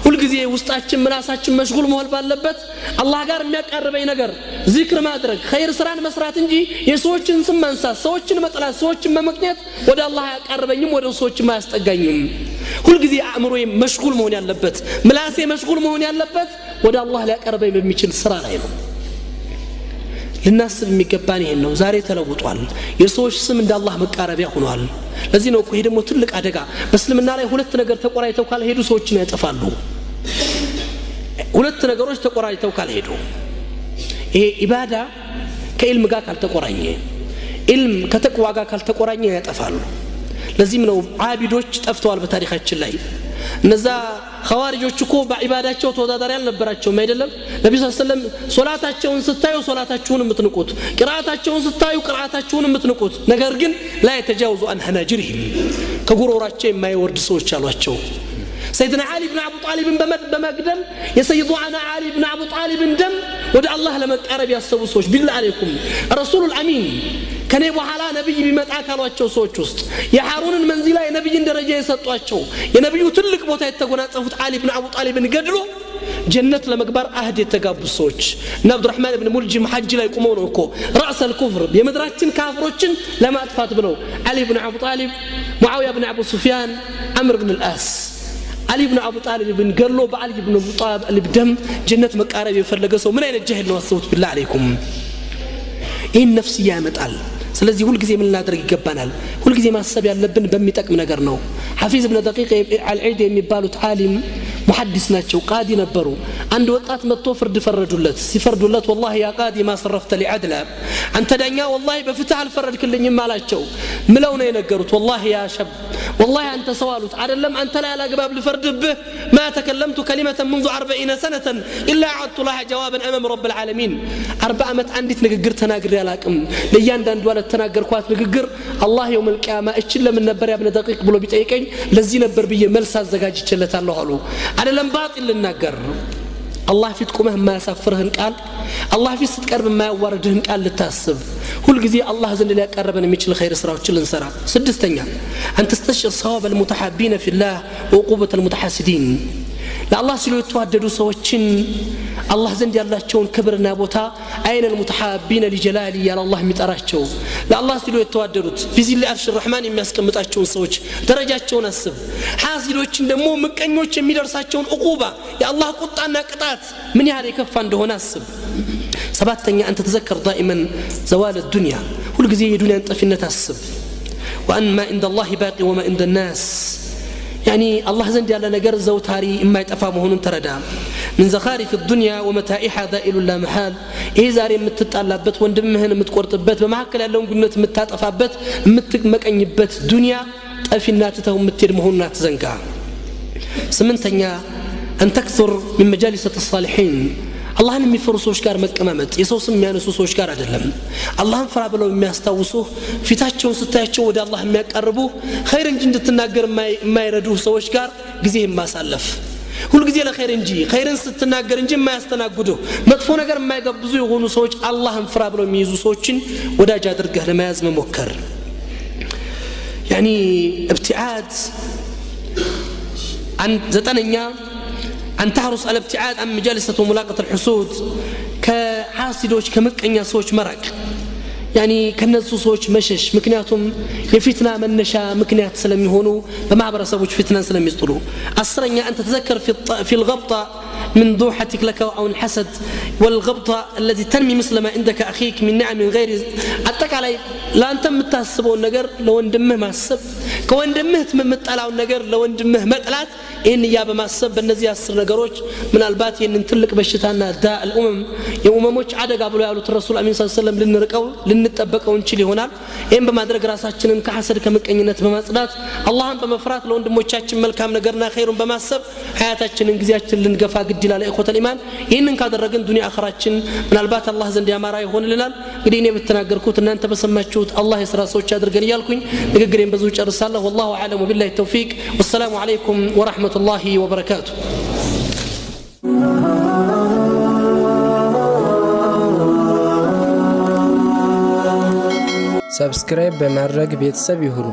ሁልጊዜ ውስጣችን ምላሳችን መሽጉል መሆን ባለበት አላህ ጋር የሚያቀርበኝ ነገር ዚክር ማድረግ ኸይር ስራን መስራት እንጂ የሰዎችን ስም ማንሳት ሰዎችን መጥላት ሰዎችን መመቅኘት ወደ አላህ ያቀርበኝም ወደ ሰዎችም አያስጠጋኝም ሁልጊዜ አእምሮዬ መሽጉል መሆን ያለበት ምላሴ መሽጉል መሆን ያለበት ወደ አላህ ሊያቀርበኝ በሚችል ስራ ላይ ነው ለናስብ የሚገባን ይሄን ነው ዛሬ ተለውጧል የሰዎች ስም እንደ አላህ መቃረቢያ ሆኗል ለዚህ ነው እኮ ይሄ ደግሞ ትልቅ አደጋ በእስልምና ላይ ሁለት ነገር ተቆራይተው ካልሄዱ ሰዎችን ያጠፋሉ ሁለት ነገሮች ተቆራይተው ካልሄዱ ይሄ ኢባዳ ከኢልም ጋር ካልተቆራኘ ኢልም ከተቅዋ ጋር ካልተቆራኘ ያጠፋሉ ለዚህም ነው አቢዶች ጠፍተዋል በታሪካችን ላይ እነዛ ኸዋሪጆች እኮ በኢባዳቸው ተወዳዳሪ አልነበራቸውም አይደለም ነብዩ ሰለላሁ ዐለይሂ ወሰለም ሶላታቸውን ስታዩ ሶላታቸውን የምትንቁት ቅራአታቸውን ስታዩ ቅራአታቸውን የምትንቁት ነገር ግን لا يتجاوز عن حناجرهم ከጉሮራቸው የማይወርድ ሰዎች አሏቸው سيدنا علي بن ابي طالب بمقدم يا سيدنا علي بن ابي طالب دم ወደ አላህ ለመቃረብ ያሰቡ ሰዎች بالله عليكم رسول الامين ከኔ በኋላ ነብይ ቢመጣ ካሏቸው ሰዎች ውስጥ የሃሩንን መንዚላ የነብይን ደረጃ የሰጧቸው የነብዩ ትልቅ ቦታ የተጎናጸፉት አሊ ኢብኑ አቡ ጣሊብን ገድሎ ጀነት ለመግባር አህድ የተጋቡ ሰዎች ነብዩ ረህማን ኢብኑ ሙልጂም ሐጅ ላይ ቆመው ነው እኮ ራስ الكفر የምድራችን ካፍሮችን ለማጥፋት ብለው አሊ ኢብኑ አቡ ጣሊብ ሙአዊያ ኢብኑ አቡ ሱፊያን አምር ኢብኑ አልአስ علي بن ابو طالب بن قالوا بعلي بن ابو طالب اللي بدم جنة مقارب يفلقه سو من اين الجهل ነው አስቡት بالله عليكم ይሄን ነፍስያ ያመጣል ስለዚህ ሁሉ ጊዜ ምን እናድርግ ይገባናል ሁሉ ጊዜ ማሰብ ያለብን በሚጠቅም ነገር ነው ሐፊዝ ኢብኑ ደቂቅ አልዒድ የሚባሉት ዓሊም ሙሐዲስ ናቸው ቃዲ ነበሩ አንድ ወጣት መጥቶ ፍርድ ፈረዱለት ሲፈርዱለት والله يا قاضي ما صرفت لي عدلا አንተ ዳኛ والله በፍትህ አልፈረድክልኝም አላቸው ምለው ነው የነገሩት والله يا شاب والله انت سوالت አይደለም አንተ ላይ አላግባብ ልፈርድብህ ما تكلمت كلمه منذ 40 سنه الا عدت لها جوابا امام رب العالمين 40 ዓመት አንዲት ንግግር ተናግሬ አላቅም ለእያንዳንዱ ወለ ተናገርኳት ንግግር አላህ يوم القيامه እቺ ለምን ነበር ያብነ ደቂቅ ብሎ ቢጠይቀኝ ለዚህ ነበር ብዬ መልስ አዘጋጅቼለታለሁ አሉ አይደለም ባጢል ልናገር አላህ ፊት ቆመህ ማያሳፍርህን ቃል አላህ ፊት ስትቀርብ ማያዋርድህን ቃል ልታስብ ሁሉ ጊዜ አላህ ዘንድ ሊያቀርበን የሚችል ኸይር ስራዎችን ልንሰራ ስድስተኛ አንተ ተስተሽር ثواب المتحابين في الله وعقوبة المتحاسدين ለአላህ ሲሉ የተዋደዱ ሰዎችን አላህ ዘንድ ያላቸውን ክብርና ቦታ አይነ المتحابين لجلالي ያለ አላህ የሚጠራቸው ለአላህ ሲሉ የተዋደዱት ፊዚል አርሽ الرحمن የሚያስቀምጣቸውን ሰዎች ደረጃቸውን አስብ ሐሲዶችን ደግሞ ምቀኞች የሚደርሳቸውን ዕቁባ የአላህ ቁጣና ቅጣት ምን ያህል የከፋ እንደሆነ አስብ ሰባተኛ አንተ ተዘከር دائما زوال الدنيا ሁሉ ጊዜ የዱንያን ጠፊነት አስብ وان ما عند الله باقي وما عند الناس يعني الله زند ያለ ነገር ዘውታሪ የማይጠፋ መሆኑን ተረዳ من زخارف الدنيا ومتاعها ذائل لا محال ይሄ ዛሬ የምትጣላበት ወንድምህን የምትቆርጥበት በመሐከል ያለውን ግንኙነት የምታጠፋበት የምትመቀኝበት ዱንያ ጠፊና ተተው የምትሄድ መሆኑን አትዘንጋ ስምንተኛ أن تكثر من مجالس الصالحين አላህን የሚፈሩ ሰዎች ጋር መቀማመጥ የሰው ስም የሚያነሱ ሰዎች ጋር አይደለም አላህን ፈራ ብለው የሚያስታውሱ ፊታቸውን ስታያቸው ወደ አላህ የሚያቀርቡ ኸይር እንጂ እንድትናገር የማይረዱ ሰዎች ጋር ጊዜ ማሳለፍ ሁሉ ጊዜ ለኸይር እንጂ ኸይርን ስትናገር እንጂ የማያስተናግዱ መጥፎ ነገር የማይጋብዙ የሆኑ ሰዎች አላህን ፈራ ብለው የሚይዙ ሰዎችን ወዳጅ አድርገህ ለመያዝ መሞከር يعني ابتعاد عن زتنيا أن تحرص على ابتعاد عن مجالسة وملاقة الحسود كحاسدوش كمكنيا سوش مرق يعني كنزو سوش مشش مكنياتهم يفتنا من نشا مكنيات سلام يهونوا بمعبر سوش فتنا سلام يسطروا السرنيا أن تتذكر في الغبطة من ضوحتك لك أو الحسد والغبطة التي تنمي مثل ما عندك أخيك من نعم غير أتك علي لا أنت متحسبوا النجر لو اندمه مع السب كو اندمه متطلعوا النجر لو اندمه مطلعت إن يا بما السب النزي السر نجروج من البات إن نتلك بشتانا داء الأمم يومموش عدا قبلوا يقولوا الرسول أمين صلى الله عليه وسلم لنرقوا لنتبقوا ونشلي هنا إن بما درج راساتنا كحسد كمكنينة بما صدات اللهم بمفرات لو اندموشاتنا ملكام نجرنا خير بما السب حياتنا نجزياتنا لنقفا قد على إخوة الإيمان إن كذا الرجل دنيا آخرتشن من البات الله زند يا مراي هون لنا قديني بتناقر كوت إن أنت بس ما تشوت الله يسرى صوت شادر جنيالكم نقدرين بزوج الرسالة والله أعلم وبالله التوفيق والسلام عليكم ورحمة الله وبركاته سبسكرايب بمرق بيتساب يهرو